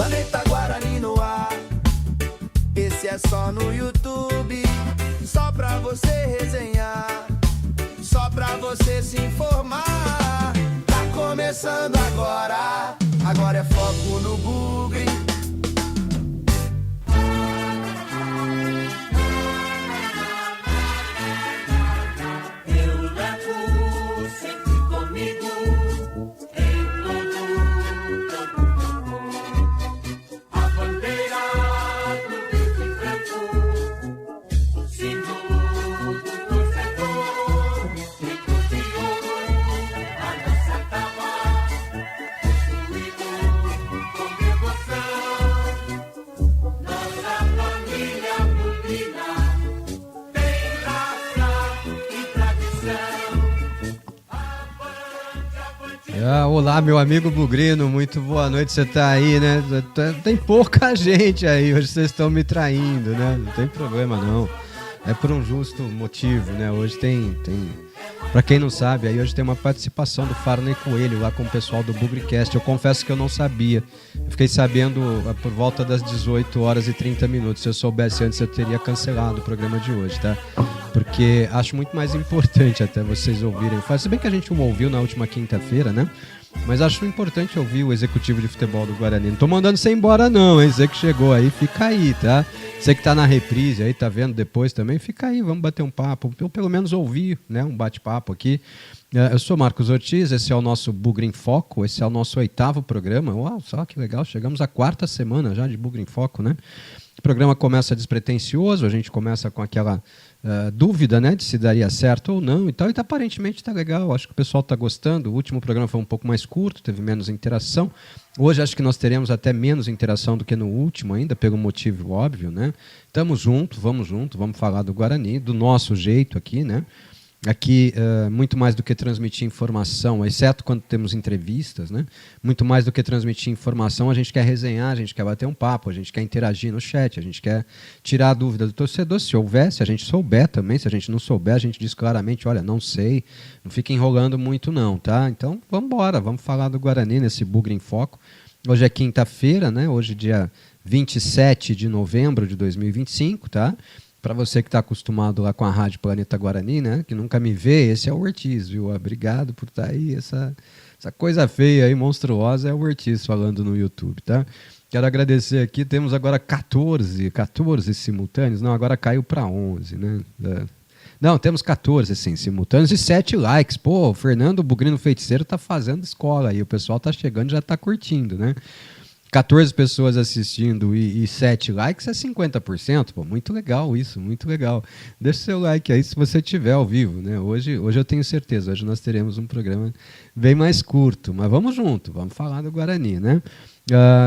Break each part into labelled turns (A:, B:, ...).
A: Planeta Guarani no ar. Esse é só no YouTube, só pra você resenhar, só pra você se informar. Tá começando agora, agora é foco no Bugre.
B: Eu levo sempre comigo em todo a bandeira do verde e branco, o símbolo do torcedor, grito de ouro, a nossa tava, construído com devoção. Nossa família bugrina tem raça e tradição.
C: Olá, meu amigo bugrino, muito boa noite, você tá aí, né? Tem pouca gente aí, hoje vocês estão me traindo, né? Não tem problema não, é por um justo motivo, né? Hoje tem... Pra quem não sabe, aí hoje tem uma participação do Farney Coelho lá com o pessoal do Bugricast. Eu confesso que eu não sabia. Eu fiquei sabendo por volta das 18 horas e 30 minutos. Se eu soubesse antes, eu teria cancelado o programa de hoje, tá? Porque acho muito mais importante até vocês ouvirem. Se bem que a gente não ouviu na última quinta-feira, né? Mas acho importante ouvir o executivo de futebol do Guarani. Não tô mandando você embora não, hein? Você que chegou aí, fica aí, tá? Você que tá na reprise aí, tá vendo depois também, fica aí, vamos bater um papo. Ou pelo menos ouvir, né? Um bate-papo aqui. Eu sou Marcos Ortiz, esse é o nosso Bugre em Foco, esse é o nosso 8º programa. Uau, só que legal, chegamos à 4ª semana já de Bugre em Foco, né? O programa começa despretensioso, a gente começa com aquela dúvida, né, de se daria certo ou não e tal, e aparentemente está legal, acho que o pessoal está gostando. O último programa foi um pouco mais curto, teve menos interação. Hoje acho que nós teremos até menos interação do que no último ainda, pelo motivo óbvio, né? Estamos juntos, vamos falar do Guarani, do nosso jeito aqui, né? Aqui, muito mais do que transmitir informação, exceto quando temos entrevistas, né? Muito mais do que transmitir informação, a gente quer resenhar, a gente quer bater um papo, a gente quer interagir no chat, a gente quer tirar a dúvida do torcedor, se houver, se a gente souber também, se a gente não souber, a gente diz claramente, olha, não sei, não fica enrolando muito não, tá? Então, vamos embora, vamos falar do Guarani nesse Bugre em Foco. Hoje é quinta-feira, né? Hoje dia 27 de novembro de 2025, tá? Para você que está acostumado lá com a Rádio Planeta Guarani, né, que nunca me vê, esse é o Ortiz, viu? Obrigado por estar aí. Essa coisa feia aí, monstruosa, é o Ortiz falando no YouTube, tá? Quero agradecer aqui, temos agora 14 simultâneos. Não, agora caiu para 11, né? Não, temos 14, sim, simultâneos e 7 likes. Pô, o Fernando Bugrino Feiticeiro tá fazendo escola aí, o pessoal tá chegando e já tá curtindo, né? 14 pessoas assistindo e 7 likes é 50%. Pô, muito legal isso, muito legal. Deixa o seu like aí se você estiver ao vivo, né? Hoje eu tenho certeza, hoje nós teremos um programa bem mais curto, mas vamos junto, vamos falar do Guarani, né?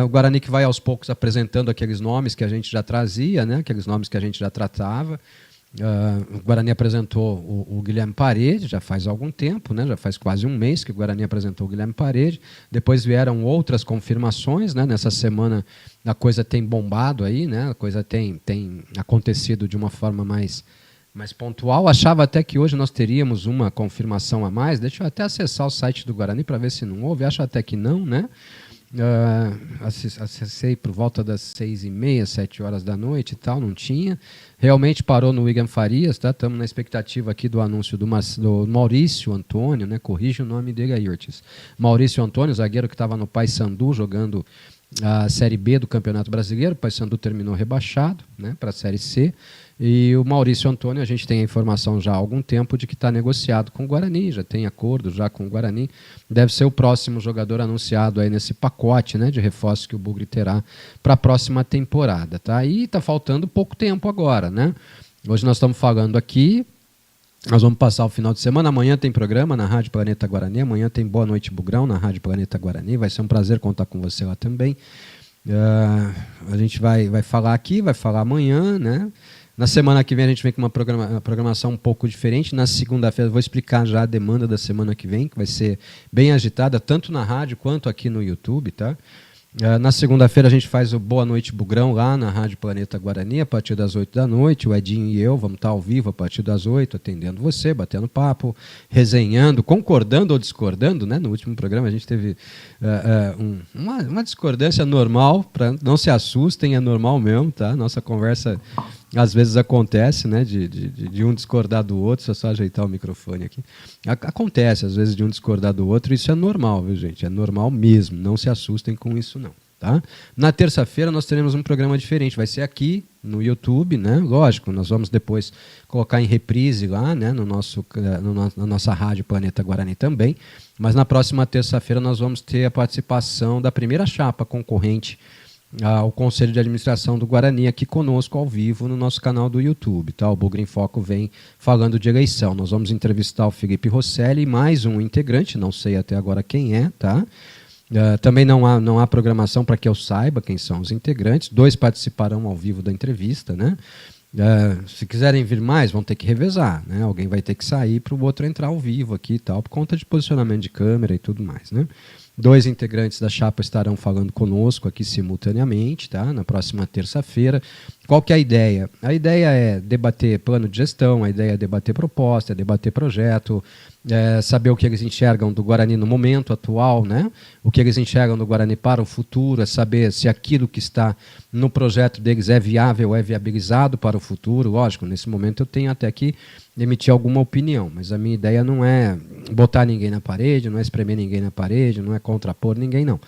C: O Guarani que vai aos poucos apresentando aqueles nomes que a gente já trazia, né? Aqueles nomes que a gente já tratava. O Guarani apresentou o Guilherme Parede, já faz algum tempo, né? Já faz quase um mês que o Guarani apresentou o Guilherme Parede. Depois vieram outras confirmações, né? Nessa semana a coisa tem bombado aí, né? A coisa tem acontecido de uma forma mais pontual. Achava até que hoje nós teríamos uma confirmação a mais. Deixa eu até acessar o site do Guarani para ver se não houve. Acho até que não, né? Acessei por volta das 6h30, 7 horas da noite e tal, não tinha. Realmente parou no William Farias, tá? Estamos na expectativa aqui do anúncio do Maurício Antônio, né? Corrige o nome dele aí, Ortiz. Maurício Antônio, zagueiro que estava no Paysandu jogando a Série B do Campeonato Brasileiro. O Paysandu terminou rebaixado, né, para a Série C. E o Maurício Antônio, a gente tem a informação já há algum tempo de que está negociado com o Guarani, já tem acordo já com o Guarani. Deve ser o próximo jogador anunciado aí nesse pacote, né, de reforço que o Bugre terá para a próxima temporada. Tá? E está faltando pouco tempo agora, né? Hoje nós estamos falando aqui, nós vamos passar o final de semana. Amanhã tem programa na Rádio Planeta Guarani, amanhã tem Boa Noite Bugrão na Rádio Planeta Guarani. Vai ser um prazer contar com você lá também. A gente vai falar aqui, vai falar amanhã, né? Na semana que vem a gente vem com uma programação um pouco diferente. Na segunda-feira eu vou explicar já a demanda da semana que vem, que vai ser bem agitada, tanto na rádio quanto aqui no YouTube, tá? Na segunda-feira a gente faz o Boa Noite Bugrão lá na Rádio Planeta Guarani, a partir das 8 da noite. O Edinho e eu vamos estar ao vivo a partir das 8, atendendo você, batendo papo, resenhando, concordando ou discordando, né? No último programa a gente teve uma discordância normal, não se assustem, é normal mesmo, tá? Nossa conversa às vezes acontece, né? De um discordar do outro, só ajeitar o microfone aqui. Acontece às vezes de um discordar do outro, isso é normal, viu, gente? É normal mesmo, não se assustem com isso não. Tá? Na terça-feira nós teremos um programa diferente, vai ser aqui no YouTube, né? Lógico, nós vamos depois colocar em reprise lá, né? Na nossa rádio Planeta Guarani também, mas na próxima terça-feira nós vamos ter a participação da primeira chapa concorrente ao Conselho de Administração do Guarani aqui conosco ao vivo no nosso canal do YouTube. Tá? O Bugre em Foco vem falando de eleição. Nós vamos entrevistar o Felipe Rosselli e mais um integrante, não sei até agora quem é, tá? Também não há programação para que eu saiba quem são os integrantes. 2 participarão ao vivo da entrevista, né? Se quiserem vir mais, vão ter que revezar, né? Alguém vai ter que sair para o outro entrar ao vivo aqui e tal, por conta de posicionamento de câmera e tudo mais, né? 2 integrantes da chapa estarão falando conosco aqui simultaneamente, tá? Na próxima terça-feira. Qual que é a ideia? A ideia é debater plano de gestão, a ideia é debater proposta, é debater projeto, saber o que eles enxergam do Guarani no momento atual, né? O que eles enxergam do Guarani para o futuro, é saber se aquilo que está no projeto deles é viável, é viabilizado para o futuro. Lógico, nesse momento eu tenho até que emitir alguma opinião, mas a minha ideia não é botar ninguém na parede, não é espremer ninguém na parede, não é contrapor ninguém, não.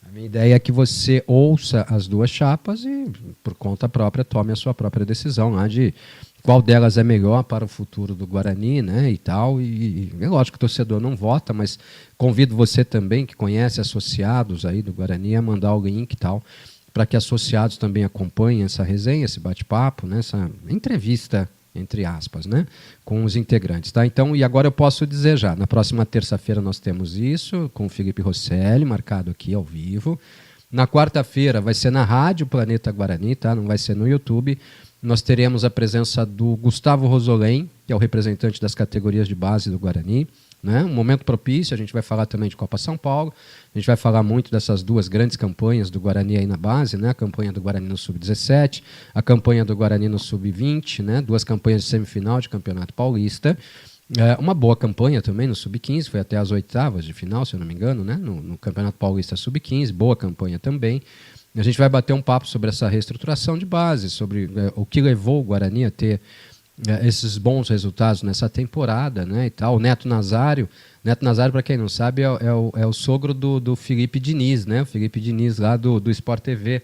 C: A minha ideia é que você ouça as 2 chapas e, por conta própria, tome a sua própria decisão lá de qual delas é melhor para o futuro do Guarani, né, e tal. E é lógico que o torcedor não vota, mas convido você também, que conhece associados aí do Guarani, a mandar o link e tal, para que associados também acompanhem essa resenha, esse bate-papo, né, essa entrevista, entre aspas, né, com os integrantes. Tá? Então, e agora eu posso dizer já, na próxima terça-feira nós temos isso, com o Felipe Rosselli, marcado aqui ao vivo. Na quarta-feira vai ser na Rádio Planeta Guarani, tá? Não vai ser no YouTube. Nós teremos a presença do Gustavo Rosolém, que é o representante das categorias de base do Guarani. Né? Um momento propício, a gente vai falar também de Copa São Paulo, a gente vai falar muito dessas 2 grandes campanhas do Guarani aí na base, né? A campanha do Guarani no Sub-17, a campanha do Guarani no Sub-20, né? 2 campanhas de semifinal de Campeonato Paulista, uma boa campanha também no Sub-15, foi até as 8ª de final, se eu não me engano, né? No Campeonato Paulista Sub-15, boa campanha também. A gente vai bater um papo sobre essa reestruturação de base, sobre o que levou o Guarani a ter esses bons resultados nessa temporada, né, e tal. O Neto Nazário, para quem não sabe, é o sogro do Felipe Diniz, né, o Felipe Diniz lá do Sport TV,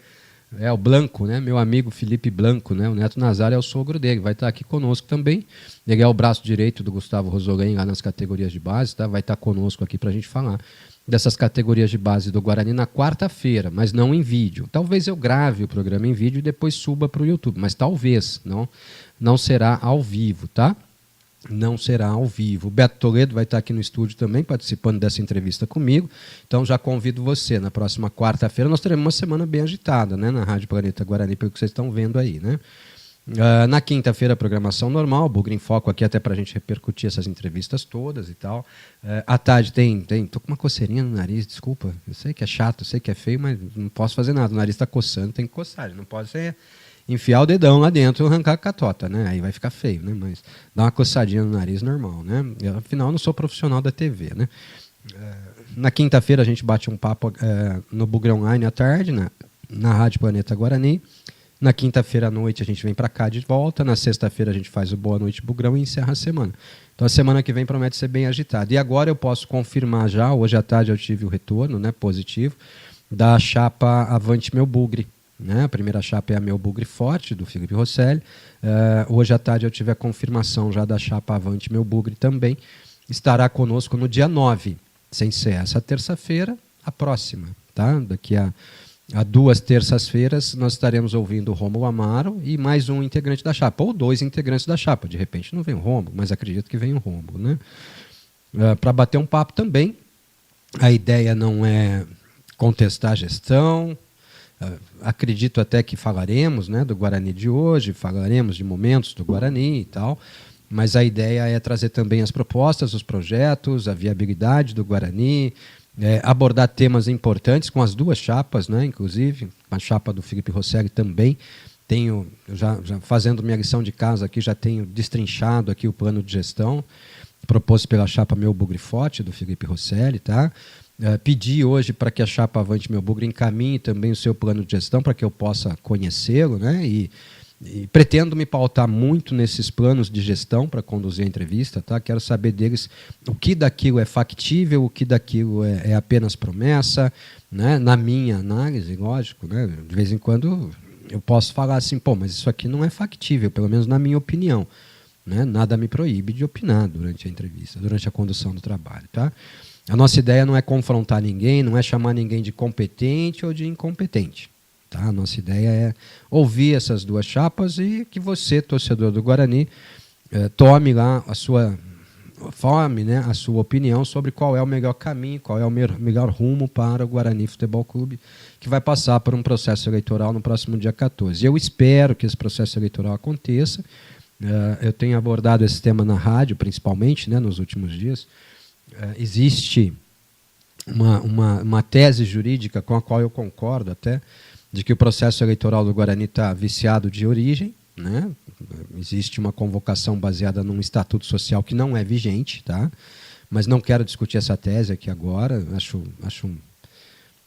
C: o Blanco, né, meu amigo Felipe Blanco, né, o Neto Nazário é o sogro dele, vai estar aqui conosco também. Ele é o braço direito do Gustavo Rosolém lá nas categorias de base, tá, vai estar conosco aqui para a gente falar dessas categorias de base do Guarani na quarta-feira, mas não em vídeo. Talvez eu grave o programa em vídeo e depois suba para o YouTube, mas talvez, não será ao vivo, tá? Não será ao vivo. O Beto Toledo vai estar aqui no estúdio também, participando dessa entrevista comigo, então já convido você, na próxima quarta-feira nós teremos uma semana bem agitada, né, na Rádio Planeta Guarani, pelo que vocês estão vendo aí, né? Na quinta-feira, a programação normal, Bugre em Foco aqui até para a gente repercutir essas entrevistas todas e tal. À tarde tô com uma coceirinha no nariz, desculpa, eu sei que é chato, eu sei que é feio, mas não posso fazer nada, o nariz está coçando, tem que coçar, não pode ser enfiar o dedão lá dentro e arrancar a catota, né? Aí vai ficar feio, né? Mas dá uma coçadinha no nariz normal, né? Afinal, eu não sou profissional da TV, né? Na quinta-feira a gente bate um papo no Bugre Online à tarde, na Rádio Planeta Guarani. Na quinta-feira à noite a gente vem para cá de volta. Na sexta-feira a gente faz o Boa Noite Bugrão e encerra a semana. Então a semana que vem promete ser bem agitada. E agora eu posso confirmar já, hoje à tarde eu tive o retorno, né, positivo, da chapa Avante Meu Bugre. Né? A primeira chapa é a Meu Bugre Forte, do Felipe Rosselli. Hoje à tarde eu tive a confirmação já da chapa Avante Meu Bugre também. Estará conosco no dia 9, sem ser essa terça-feira, a próxima. Tá? Daqui a 2 terças-feiras nós estaremos ouvindo o Rômulo Amaro e mais um integrante da chapa, ou 2 integrantes da chapa. De repente não vem o Rômulo, mas acredito que vem o Rômulo. Né? Para bater um papo também, a ideia não é contestar a gestão, acredito até que falaremos, né, do Guarani de hoje, falaremos de momentos do Guarani e tal, mas a ideia é trazer também as propostas, os projetos, a viabilidade do Guarani, abordar temas importantes com as duas chapas, né, inclusive, a chapa do Felipe Rosselli também. Tenho, já fazendo minha lição de casa aqui, já tenho destrinchado aqui o plano de gestão, proposto pela chapa Meu Bugre Forte, do Felipe Rosselli, tá? Pedi hoje para que a chapa Avante Meu Bugre encaminhe também o seu plano de gestão para que eu possa conhecê-lo, né? E pretendo me pautar muito nesses planos de gestão para conduzir a entrevista, tá? Quero saber deles o que daquilo é factível, o que daquilo é apenas promessa, né? Na minha análise, lógico, né? De vez em quando eu posso falar assim, pô, mas isso aqui não é factível, pelo menos na minha opinião, né? Nada me proíbe de opinar durante a entrevista, durante a condução do trabalho, tá? A nossa ideia não é confrontar ninguém, não é chamar ninguém de competente ou de incompetente. Tá? A nossa ideia é ouvir essas duas chapas e que você, torcedor do Guarani, tome lá a sua forme, né, a sua opinião sobre qual é o melhor caminho, qual é o melhor rumo para o Guarani Futebol Clube, que vai passar por um processo eleitoral no próximo dia 14. Eu espero que esse processo eleitoral aconteça. Eu tenho abordado esse tema na rádio, principalmente, né, nos últimos dias. Existe uma tese jurídica com a qual eu concordo até, de que o processo eleitoral do Guarani está viciado de origem, né? Existe uma convocação baseada num estatuto social que não é vigente, tá? Mas não quero discutir essa tese aqui agora, acho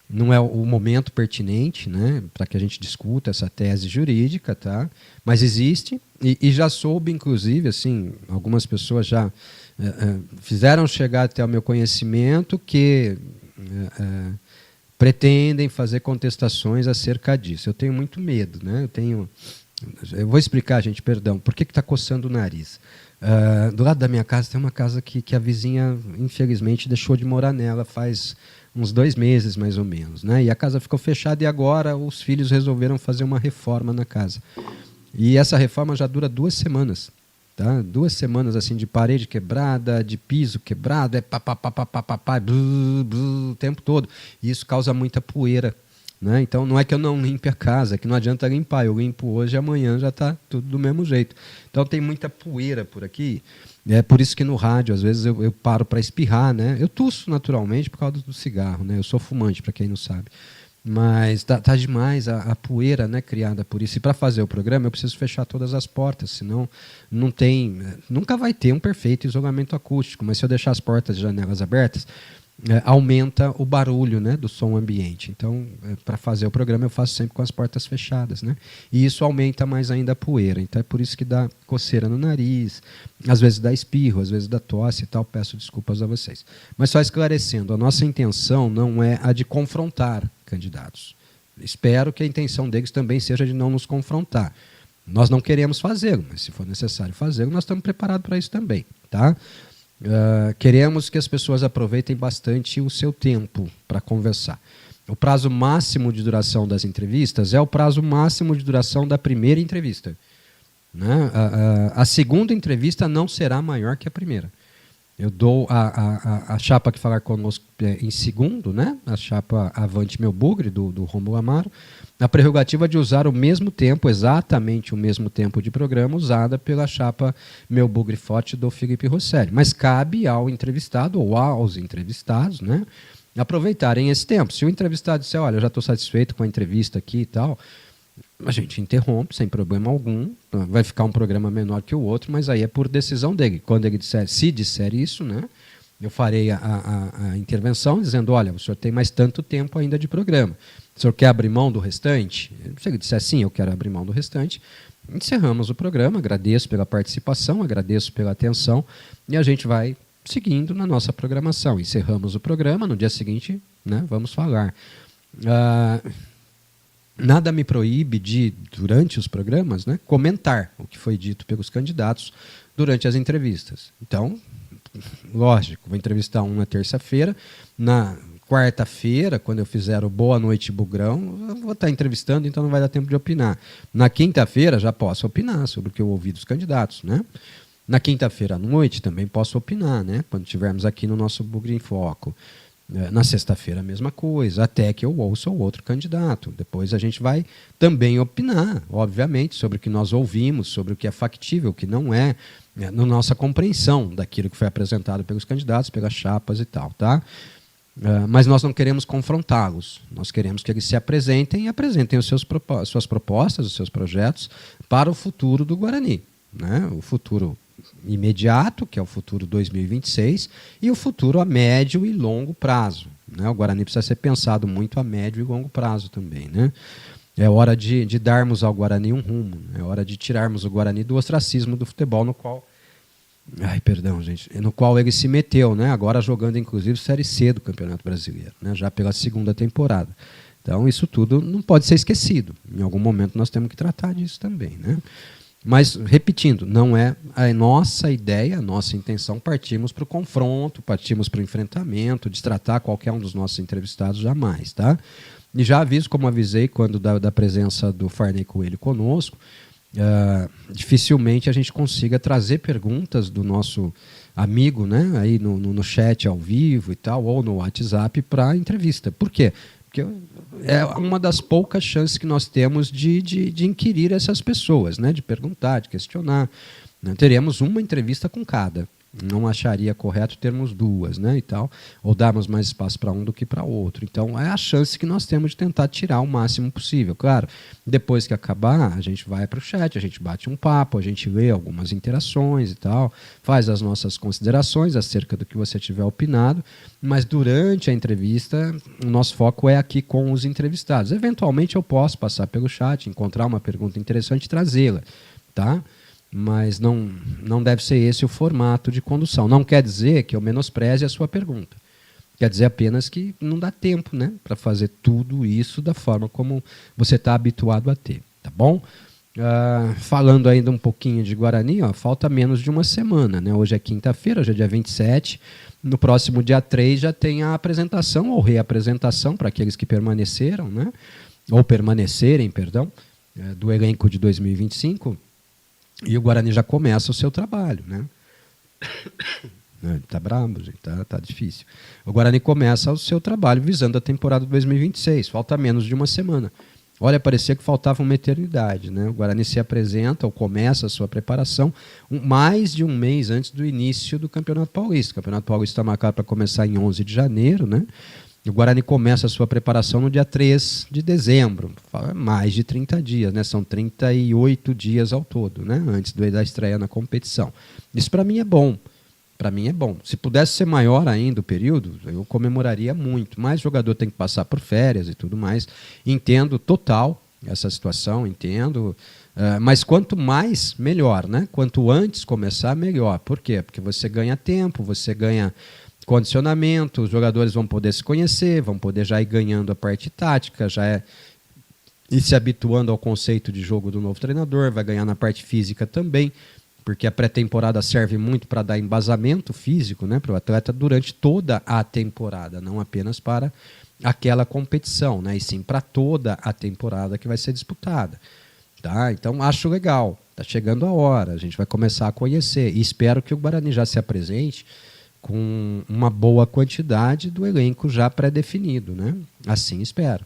C: não é o momento pertinente, né, para que a gente discuta essa tese jurídica, tá? Mas existe, e já soube, inclusive, assim, algumas pessoas já fizeram chegar até o meu conhecimento que pretendem fazer contestações acerca disso. Eu tenho muito medo, né? Eu vou explicar, gente, perdão, por que está coçando o nariz. Do lado da minha casa tem uma casa que a vizinha, infelizmente, deixou de morar nela faz uns 2 meses, mais ou menos, né? E a casa ficou fechada e agora os filhos resolveram fazer uma reforma na casa. E essa reforma já dura 2 semanas. Tá? 2 semanas assim, de parede quebrada, de piso quebrado, o tempo todo. E isso causa muita poeira. Né? Então não é que eu não limpe a casa, é que não adianta limpar. Eu limpo hoje e amanhã já está tudo do mesmo jeito. Então tem muita poeira por aqui. É por isso que no rádio, às vezes, eu paro para espirrar. Né? Eu tuço naturalmente por causa do cigarro. Né? Eu sou fumante, para quem não sabe. Mas tá demais a poeira, né, criada por isso. E para fazer o programa eu preciso fechar todas as portas, senão nunca vai ter um perfeito isolamento acústico. Mas se eu deixar as portas e janelas abertas, aumenta o barulho, né, do som ambiente. Então, para fazer o programa eu faço sempre com as portas fechadas, né? E isso aumenta mais ainda a poeira. Então é por isso que dá coceira no nariz, às vezes dá espirro, às vezes dá tosse e tal. Peço desculpas a vocês. Mas só esclarecendo, a nossa intenção não é a de confrontar candidatos. Espero que a intenção deles também seja de não nos confrontar. Nós não queremos fazê-lo, mas se for necessário fazê-lo, nós estamos preparados para isso também, tá? Queremos que as pessoas aproveitem bastante o seu tempo para conversar. O prazo máximo de duração das entrevistas é o prazo máximo de duração da primeira entrevista. Né? A segunda entrevista não será maior que a primeira. Eu dou a chapa que falar conosco em segundo, né? A chapa Avante Meu Bugre, do Rômulo Amaro, a prerrogativa de usar o mesmo tempo, exatamente o mesmo tempo de programa, usada pela chapa Meu Bugre Forte do Felipe Rosselli. Mas cabe ao entrevistado ou aos entrevistados, né, aproveitarem esse tempo. Se o entrevistado disser, olha, eu já estou satisfeito com a entrevista aqui e tal, a gente interrompe sem problema algum, vai ficar um programa menor que o outro, mas aí é por decisão dele. Quando ele disser, se disser isso, né, eu farei a intervenção dizendo, olha, o senhor tem mais tanto tempo ainda de programa. O senhor quer abrir mão do restante? Se ele disser sim, eu quero abrir mão do restante, encerramos o programa, agradeço pela participação, agradeço pela atenção, e a gente vai seguindo na nossa programação. Encerramos o programa, no dia seguinte, né, vamos falar. Nada me proíbe de, durante os programas, né, comentar o que foi dito pelos candidatos durante as entrevistas. Então, lógico, vou entrevistar um na terça-feira, na quarta-feira, quando eu fizer o Boa Noite Bugrão, eu vou estar entrevistando, então não vai dar tempo de opinar. Na quinta-feira já posso opinar sobre o que eu ouvi dos candidatos, né? Na quinta-feira à noite também posso opinar, né? Quando estivermos aqui no nosso Bugre em Foco. Na sexta-feira a mesma coisa, até que eu ouça o outro candidato. Depois a gente vai também opinar, obviamente, sobre o que nós ouvimos, sobre o que é factível, o que não é, na nossa compreensão daquilo que foi apresentado pelos candidatos, pelas chapas e tal, tá? Mas nós não queremos confrontá-los. Nós queremos que eles se apresentem e apresentem suas propostas, os seus projetos para o futuro do Guarani, né? O futuro imediato, que é o futuro 2026, e o futuro a médio e longo prazo, né? O Guarani precisa ser pensado muito a médio e longo prazo também, né? É hora de darmos ao Guarani um rumo, é hora de tirarmos o Guarani do ostracismo do futebol no qual ele se meteu, né? Agora jogando inclusive Série C do Campeonato Brasileiro, né? Já pela segunda temporada. Então isso tudo não pode ser esquecido. Em algum momento nós temos que tratar disso também, né? Mas, repetindo, não é a nossa ideia, a nossa intenção partirmos para o confronto, partirmos para o enfrentamento, destratar qualquer um dos nossos entrevistados, jamais, tá? E já aviso, como avisei quando da presença do Farney Coelho conosco, dificilmente a gente consiga trazer perguntas do nosso amigo, né, aí no chat ao vivo e tal, ou no WhatsApp para entrevista. Por quê? Porque é uma das poucas chances que nós temos de inquirir essas pessoas, né, de perguntar, de questionar. Teremos uma entrevista com cada. Não acharia correto termos duas, né, e tal, ou darmos mais espaço para um do que para outro. Então, é a chance que nós temos de tentar tirar o máximo possível. Claro, depois que acabar, a gente vai para o chat, a gente bate um papo, a gente lê algumas interações e tal, faz as nossas considerações acerca do que você tiver opinado, mas durante a entrevista, o nosso foco é aqui com os entrevistados. Eventualmente, eu posso passar pelo chat, encontrar uma pergunta interessante e trazê-la, tá? Mas não deve ser esse o formato de condução. Não quer dizer que eu menospreze a sua pergunta. Quer dizer apenas que não dá tempo, né, para fazer tudo isso da forma como você está habituado a ter. Tá bom? Falando ainda um pouquinho de Guarani, ó, falta menos de uma semana, né? Hoje é quinta-feira, hoje é dia 27. No próximo dia 3 já tem a apresentação ou reapresentação para aqueles que permaneceram, né? Ou permanecerem, perdão, do elenco de 2025. E o Guarani já começa o seu trabalho, né? Tá brabo, gente, tá difícil. O Guarani começa o seu trabalho visando a temporada de 2026. Falta menos de uma semana. Olha, parecia que faltava uma eternidade, né? O Guarani se apresenta ou começa a sua preparação mais de um mês antes do início do Campeonato Paulista. O Campeonato Paulista está marcado para começar em 11 de janeiro, né? O Guarani começa a sua preparação no dia 3 de dezembro, mais de 30 dias, né? São 38 dias ao todo, né? Antes da estreia na competição. Isso para mim é bom. Para mim é bom. Se pudesse ser maior ainda o período, eu comemoraria muito. Mas o jogador tem que passar por férias e tudo mais. Entendo total essa situação, entendo. Mas quanto mais, melhor, né? Quanto antes começar, melhor. Por quê? Porque você ganha tempo, você ganha condicionamento, os jogadores vão poder se conhecer, vão poder já ir ganhando a parte tática, ir se habituando ao conceito de jogo do novo treinador, vai ganhar na parte física também, porque a pré-temporada serve muito para dar embasamento físico, né, para o atleta durante toda a temporada, não apenas para aquela competição, né, e sim para toda a temporada que vai ser disputada. Tá? Então, acho legal, está chegando a hora, a gente vai começar a conhecer, e espero que o Guarani já se apresente com uma boa quantidade do elenco já pré-definido, né? Assim espero.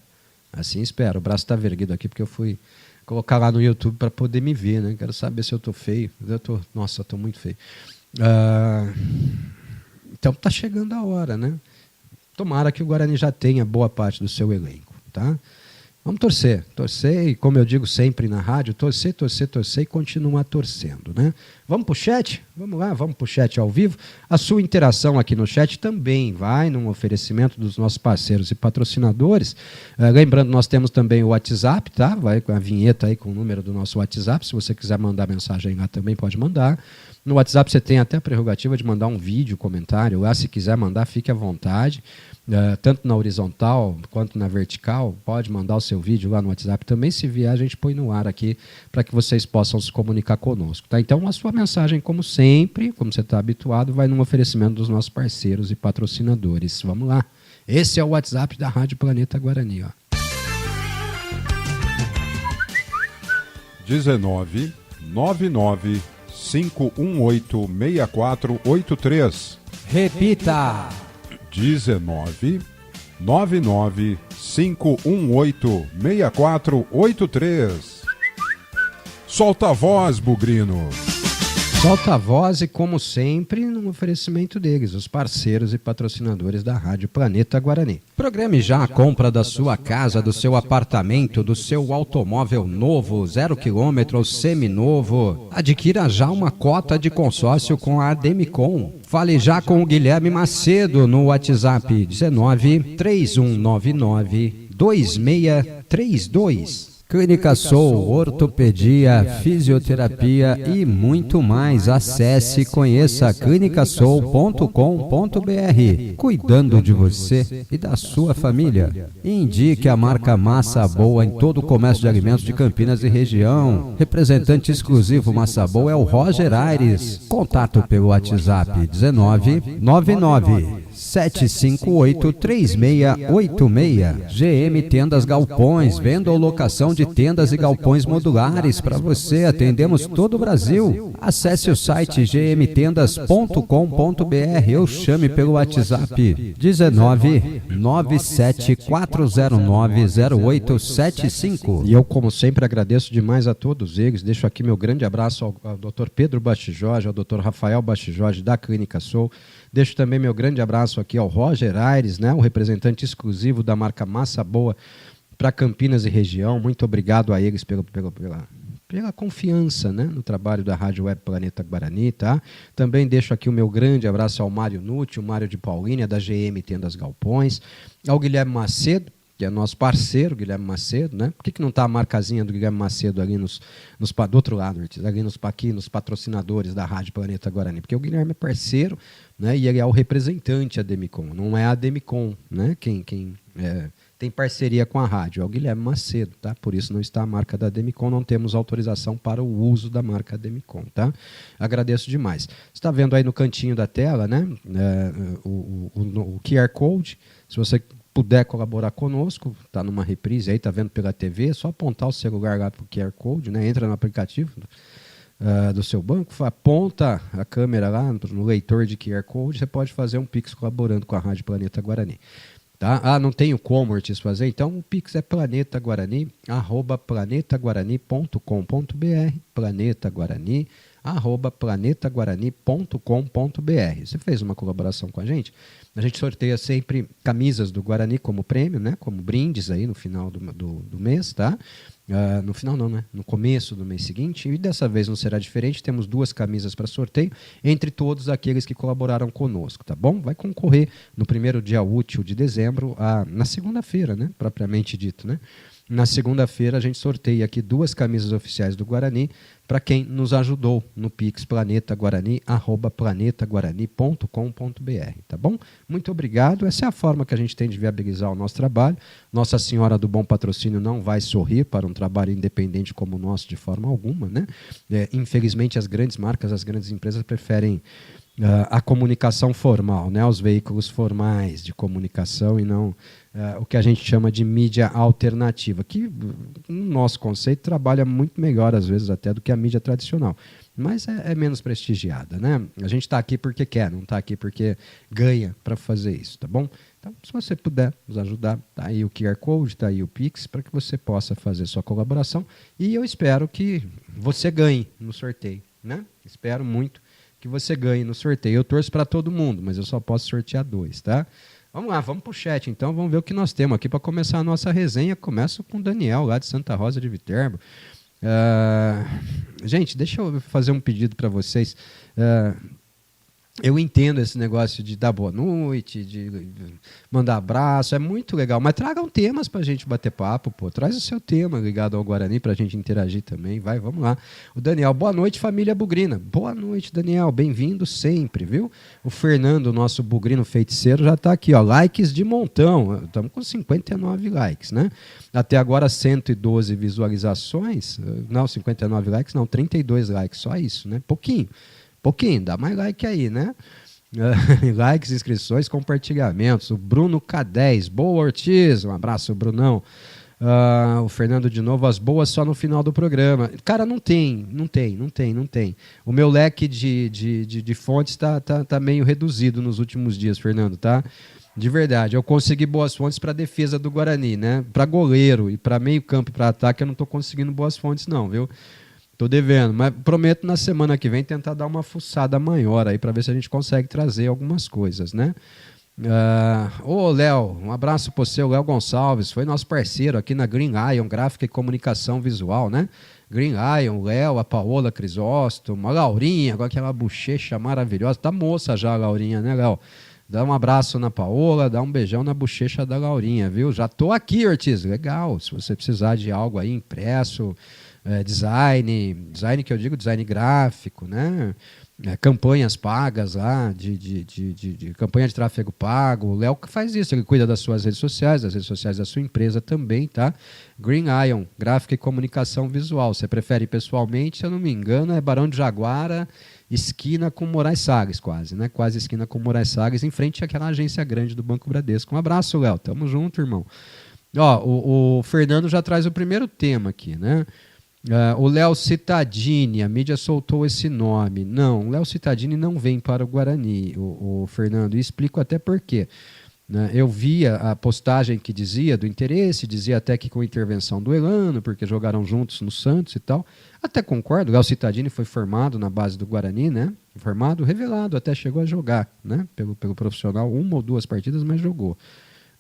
C: Assim espero. O braço está erguido aqui porque eu fui colocar lá no YouTube para poder me ver, né? Quero saber se eu estou feio. Nossa, eu estou muito feio. Então está chegando a hora, né? Tomara que o Guarani já tenha boa parte do seu elenco, tá? Vamos torcer, e como eu digo sempre na rádio, torcer e continuar torcendo, né? Vamos para o chat? Vamos lá, vamos para o chat ao vivo. A sua interação aqui no chat também vai num oferecimento dos nossos parceiros e patrocinadores. Lembrando, nós temos também o WhatsApp, tá? Vai com a vinheta aí com o número do nosso WhatsApp. Se você quiser mandar mensagem lá também pode mandar. No WhatsApp você tem até a prerrogativa de mandar um vídeo, comentário. Lá, se quiser mandar, fique à vontade. Tanto na horizontal quanto na vertical, pode mandar o seu vídeo lá no WhatsApp também. Se vier, a gente põe no ar aqui para que vocês possam se comunicar conosco, tá? Então, a sua mensagem, como sempre, como você está habituado, vai num oferecimento dos nossos parceiros e patrocinadores. Vamos lá. Esse é o WhatsApp da Rádio Planeta Guarani, ó.
D: 19 99 518 6483.
C: Repita.
D: 19 99 518 6483. Solta a voz, Bugrino.
C: Solta a voz e, como sempre, no oferecimento deles, os parceiros e patrocinadores da Rádio Planeta Guarani. Programe já a compra da sua casa, do seu apartamento, do seu automóvel novo, 0 km ou seminovo. Adquira já uma cota de consórcio com a Ademicon. Fale já com o Guilherme Macedo no WhatsApp 19 3199 2632. Clínica Soul, ortopedia, fisioterapia e muito mais. Acesse e conheça clinicasoul.com.br. Cuidando de você e da sua família. Indique a marca Massa Boa em todo o comércio de alimentos de Campinas e região. Representante exclusivo Massa Boa é o Roger Aires. Contato pelo WhatsApp 19 99 758 3686. GM Tendas Galpões, venda ou locação de tendas e galpões modulares para você. Atendemos todo o Brasil. Acesse o site gmtendas.com.br ou chame pelo WhatsApp 19 97409 0875. E eu, como sempre, agradeço demais a todos eles. Deixo aqui meu grande abraço ao Dr. Pedro Bastijorge, ao Dr. Rafael Bastijorge da Clínica Soul. Deixo também meu grande abraço aqui ao Roger Aires, né, o representante exclusivo da marca Massa Boa para Campinas e região. Muito obrigado a eles pela confiança, né, no trabalho da Rádio Web Planeta Guarani. Tá? Também deixo aqui o meu grande abraço ao Mário Nutti, o Mário de Paulínia, da GM Tendas Galpões, ao Guilherme Macedo, que é nosso parceiro, Guilherme Macedo, né? Por que não está a marcazinha do Guilherme Macedo ali do outro lado, ali nos patrocinadores da Rádio Planeta Guarani? Porque o Guilherme é parceiro, né? E ele é o representante da Ademicon, não é a Ademicon, né? Quem tem parceria com a rádio, é o Guilherme Macedo, tá? Por isso não está a marca da Ademicon, não temos autorização para o uso da marca Ademicon, tá? Agradeço demais. Você está vendo aí no cantinho da tela, né? O QR Code, se você puder colaborar conosco, está numa reprise aí, está vendo pela TV, é só apontar o celular lá para o QR Code, né? Entra no aplicativo do seu banco, aponta a câmera lá no leitor de QR Code, você pode fazer um Pix colaborando com a Rádio Planeta Guarani. Tá? Ah, não tenho como, Ortiz, fazer? Então o Pix é planetaguarani@planetaguarani.com.br, planetaguarani@planetaguarani.com.br. Você fez uma colaboração com a gente sorteia sempre camisas do Guarani como prêmio, né? Como brindes aí no final do mês, tá? No final não, né? No começo do mês seguinte, e dessa vez não será diferente, temos 2 camisas para sorteio, entre todos aqueles que colaboraram conosco, tá bom? Vai concorrer no primeiro dia útil de dezembro, na segunda-feira, né? Propriamente dito, né? Na segunda-feira a gente sorteia aqui 2 camisas oficiais do Guarani para quem nos ajudou no Pix planetaguarani@planetaguarani.com.br, tá bom? Muito obrigado. Essa é a forma que a gente tem de viabilizar o nosso trabalho. Nossa Senhora do Bom Patrocínio não vai sorrir para um trabalho independente como o nosso de forma alguma, né? Infelizmente as grandes marcas, as grandes empresas preferem a comunicação formal, né? Os veículos formais de comunicação e não o que a gente chama de mídia alternativa, que no nosso conceito trabalha muito melhor às vezes até do que a mídia tradicional, mas é menos prestigiada, né? A gente está aqui porque quer, não está aqui porque ganha para fazer isso, tá bom? Então, se você puder nos ajudar, tá aí o QR Code, está aí o Pix, para que você possa fazer sua colaboração, e eu espero que você ganhe no sorteio, né? Espero muito que você ganhe no sorteio. Eu torço para todo mundo, mas eu só posso sortear 2, tá? Vamos lá, vamos para o chat então, vamos ver o que nós temos aqui para começar a nossa resenha. Começo com o Daniel, lá de Santa Rosa de Viterbo. Gente, deixa eu fazer um pedido para vocês. Eu entendo esse negócio de dar boa noite, de mandar abraço, é muito legal, mas tragam temas para a gente bater papo, pô. Traz o seu tema ligado ao Guarani para a gente interagir também, vai, vamos lá. O Daniel, boa noite, família Bugrina. Boa noite, Daniel, bem-vindo sempre, viu? O Fernando, nosso Bugrino feiticeiro, já está aqui, ó, likes de montão, estamos com 59 likes, né? Até agora 112 visualizações, não, 59 likes, não, 32 likes, só isso, né? Pouquinho, dá mais like aí, né? Likes, inscrições, compartilhamentos. O Bruno K10, boa Ortiz, um abraço, Brunão. O Fernando de novo, as boas só no final do programa. Cara, não tem. O meu leque de fontes tá meio reduzido nos últimos dias, Fernando, tá? De verdade, eu consegui boas fontes para defesa do Guarani, né? Para goleiro e para meio campo e para ataque eu não estou conseguindo boas fontes não, viu? Tô devendo, mas prometo na semana que vem tentar dar uma fuçada maior aí para ver se a gente consegue trazer algumas coisas, né? Ô Léo, um abraço para você, o Léo Gonçalves, foi nosso parceiro aqui na Green Lion, gráfica e comunicação visual, né? Green Lion, o Léo, a Paola Crisóstomo, a Laurinha, com aquela bochecha maravilhosa, tá moça já a Laurinha, né, Léo? Dá um abraço na Paola, dá um beijão na bochecha da Laurinha, viu? Já tô aqui, Ortiz, legal, se você precisar de algo aí impresso, design que eu digo, design gráfico, né? Campanhas pagas lá, de campanha de tráfego pago. O Léo que faz isso, ele cuida das suas redes sociais, das redes sociais da sua empresa também, tá? Green Ion, gráfica e comunicação visual. Você prefere pessoalmente, se eu não me engano, é Barão de Jaguara, esquina com Moraes Salles, quase, né? Quase esquina com Moraes Salles, em frente àquela agência grande do Banco Bradesco. Um abraço, Léo. Tamo junto, irmão. Ó, o Fernando já traz o primeiro tema aqui, né? O Léo Cittadini, a mídia soltou esse nome. Não, o Léo Cittadini não vem para o Guarani, o Fernando, e explico até por quê. Né? Eu via a postagem que dizia do interesse, dizia até que com intervenção do Elano, porque jogaram juntos no Santos e tal. Até concordo, o Léo Cittadini foi formado na base do Guarani, né? Formado, revelado, até chegou a jogar, né? Pelo profissional, 1 ou 2 partidas, mas jogou.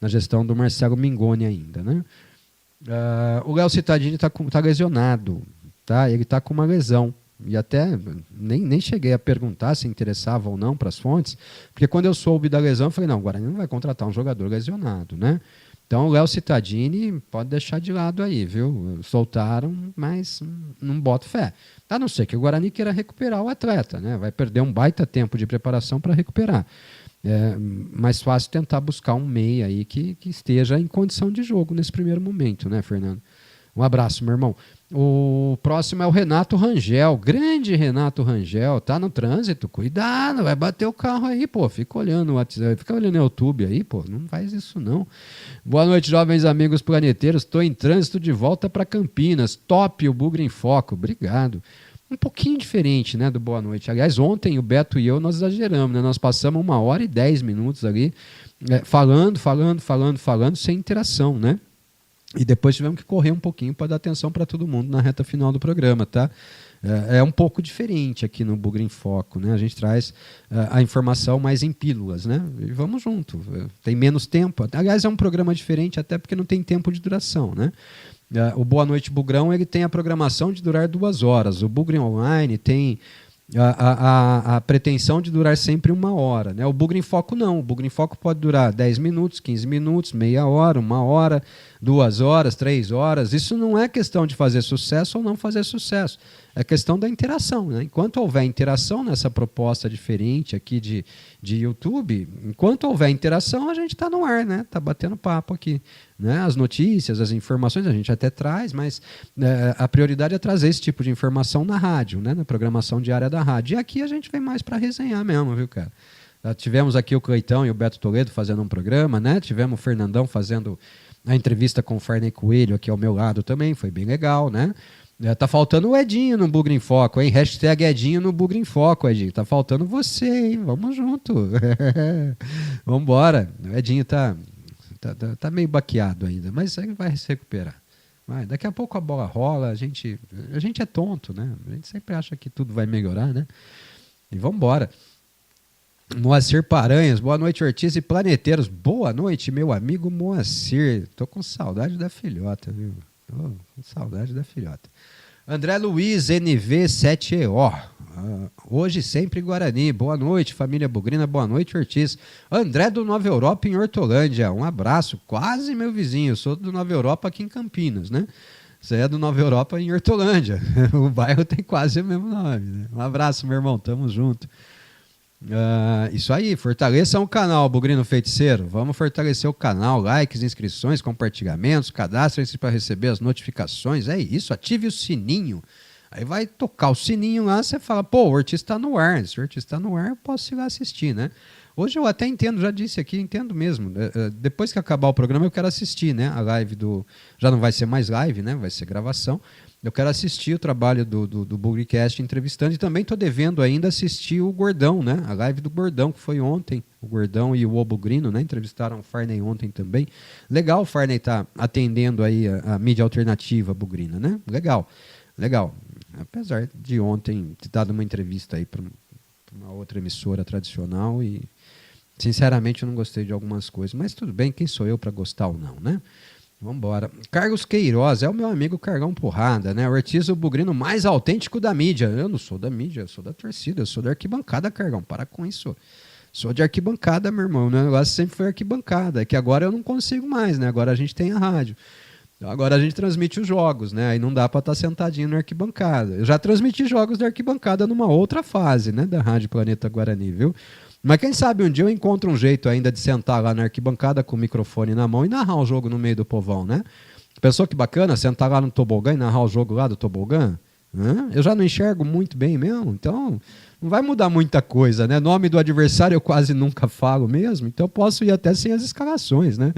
C: Na gestão do Marcelo Mingoni ainda, né? O Léo Cittadini tá lesionado, tá? Ele está com uma lesão. E até nem cheguei a perguntar se interessava ou não para as fontes, porque quando eu soube da lesão, eu falei, não, o Guarani não vai contratar um jogador lesionado, né? Então o Léo Cittadini pode deixar de lado aí, viu? Soltaram, mas não boto fé. A não ser que o Guarani queira recuperar o atleta, né? Vai perder um baita tempo de preparação para recuperar. É mais fácil tentar buscar um meia aí que esteja em condição de jogo nesse primeiro momento, né, Fernando? Um abraço, meu irmão. O próximo é o Renato Rangel, grande Renato Rangel, tá no trânsito, cuidado, vai bater o carro aí, pô, fica olhando o WhatsApp, fica olhando o YouTube aí, pô, não faz isso não. Boa noite, jovens amigos planeteiros, estou em trânsito de volta para Campinas, top o Bugre em Foco, obrigado. Um pouquinho diferente, né, do Boa Noite. Aliás, ontem o Beto e eu nós exageramos, né? Nós passamos 1h10 ali falando, sem interação, né? E depois tivemos que correr um pouquinho para dar atenção para todo mundo na reta final do programa, tá? É um pouco diferente aqui no Bugre em Foco, né? A gente traz a informação mais em pílulas, né? E vamos junto. Tem menos tempo. Aliás, é um programa diferente até porque não tem tempo de duração, né? O Boa Noite Bugrão ele tem a programação de durar 2 horas. O Bugre Online tem a pretensão de durar sempre 1 hora. Né? O Bugre em Foco não. O Bugre em Foco pode durar 10 minutos, 15 minutos, meia hora, 1 hora, 2 horas, 3 horas. Isso não é questão de fazer sucesso ou não fazer sucesso. É questão da interação. Né? Enquanto houver interação nessa proposta diferente aqui de YouTube, enquanto houver interação, a gente está no ar, né? Está batendo papo aqui. Né? As notícias, as informações a gente até traz, mas a prioridade é trazer esse tipo de informação na rádio, né? Na programação diária da rádio. E aqui a gente vem mais para resenhar mesmo, viu, cara? Tivemos aqui o Cleitão e o Beto Toledo fazendo um programa, né? Tivemos o Fernandão fazendo a entrevista com o Farney Coelho aqui ao meu lado também, foi bem legal, né? Tá faltando o Edinho no Bugre em Foco, hein? Hashtag Edinho no Bugre em Foco, Edinho. Tá faltando você, hein? Vamos junto. Vambora. O Edinho tá meio baqueado ainda, mas ele vai se recuperar. Daqui a pouco a bola rola, a gente é tonto, né? A gente sempre acha que tudo vai melhorar, né? E vambora. Moacir Paranhas, boa noite, Ortiz e planeteiros. Boa noite, meu amigo Moacir. Tô com saudade da filhota, viu? Tô com saudade da filhota. André Luiz, NV7EO. Hoje sempre Guarani. Boa noite, família Bugrina. Boa noite, Ortiz. André do Nova Europa em Hortolândia. Um abraço. Quase meu vizinho. Eu sou do Nova Europa aqui em Campinas, né? Você é do Nova Europa em Hortolândia. O bairro tem quase o mesmo nome, né? Um abraço, meu irmão. Tamo junto. Isso aí, fortaleçam o canal Bugrino Feiticeiro, vamos fortalecer o canal, likes, inscrições, compartilhamentos, cadastrem-se para receber as notificações, é isso, ative o sininho, aí vai tocar o sininho lá, você fala, pô, o Ortiz está no ar, se o Ortiz está no ar eu posso ir lá assistir, né? Hoje eu até entendo, já disse aqui, entendo mesmo, depois que acabar o programa eu quero assistir, né, a live já não vai ser mais live, né, vai ser gravação. Eu quero assistir o trabalho do Bugrecast entrevistando e também estou devendo ainda assistir o Gordão, né? A live do Gordão, que foi ontem. O Gordão e o Obugrino, né? Entrevistaram o Farney ontem também. Legal o Farney tá atendendo aí a mídia alternativa bugrina, né? Legal. Apesar de ontem ter dado uma entrevista aí para uma outra emissora tradicional e, sinceramente, eu não gostei de algumas coisas. Mas tudo bem, quem sou eu para gostar ou não, né? Vamos embora. Carlos Queiroz, é o meu amigo Cargão Porrada, né? O Ortiz, o bugrino mais autêntico da mídia. Eu não sou da mídia, eu sou da torcida, eu sou da arquibancada, Cargão. Para com isso. Sou de arquibancada, meu irmão. O negócio sempre foi arquibancada. É que agora eu não consigo mais, né? Agora a gente tem a rádio. Agora a gente transmite os jogos, né? Aí não dá para estar sentadinho na arquibancada. Eu já transmiti jogos da arquibancada numa outra fase, né? Da Rádio Planeta Guarani, viu? Mas quem sabe um dia eu encontro um jeito ainda de sentar lá na arquibancada com o microfone na mão e narrar o jogo no meio do povão, né? Pensou que bacana sentar lá no tobogã e narrar o jogo lá do tobogã? Eu já não enxergo muito bem mesmo, então não vai mudar muita coisa, né? Nome do adversário eu quase nunca falo mesmo, então eu posso ir até sem as escalações, né?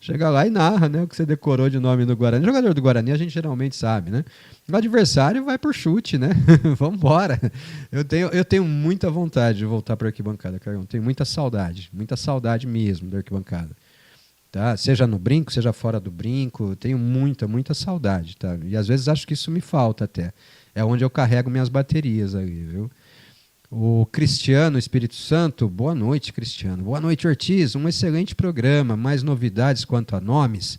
C: Chega lá e narra, né? O que você decorou de nome do Guarani. O jogador do Guarani a gente geralmente sabe, né? O adversário vai por chute, né? Vamos embora. Eu tenho muita vontade de voltar para a arquibancada, Carlão. Tenho muita saudade mesmo da arquibancada. Tá? Seja no brinco, seja fora do brinco, tenho muita saudade, tá? E às vezes acho que isso me falta até. É onde eu carrego minhas baterias ali, viu? O Cristiano Espírito Santo, boa noite, Cristiano. Boa noite, Ortiz. Um excelente programa. Mais novidades quanto a nomes?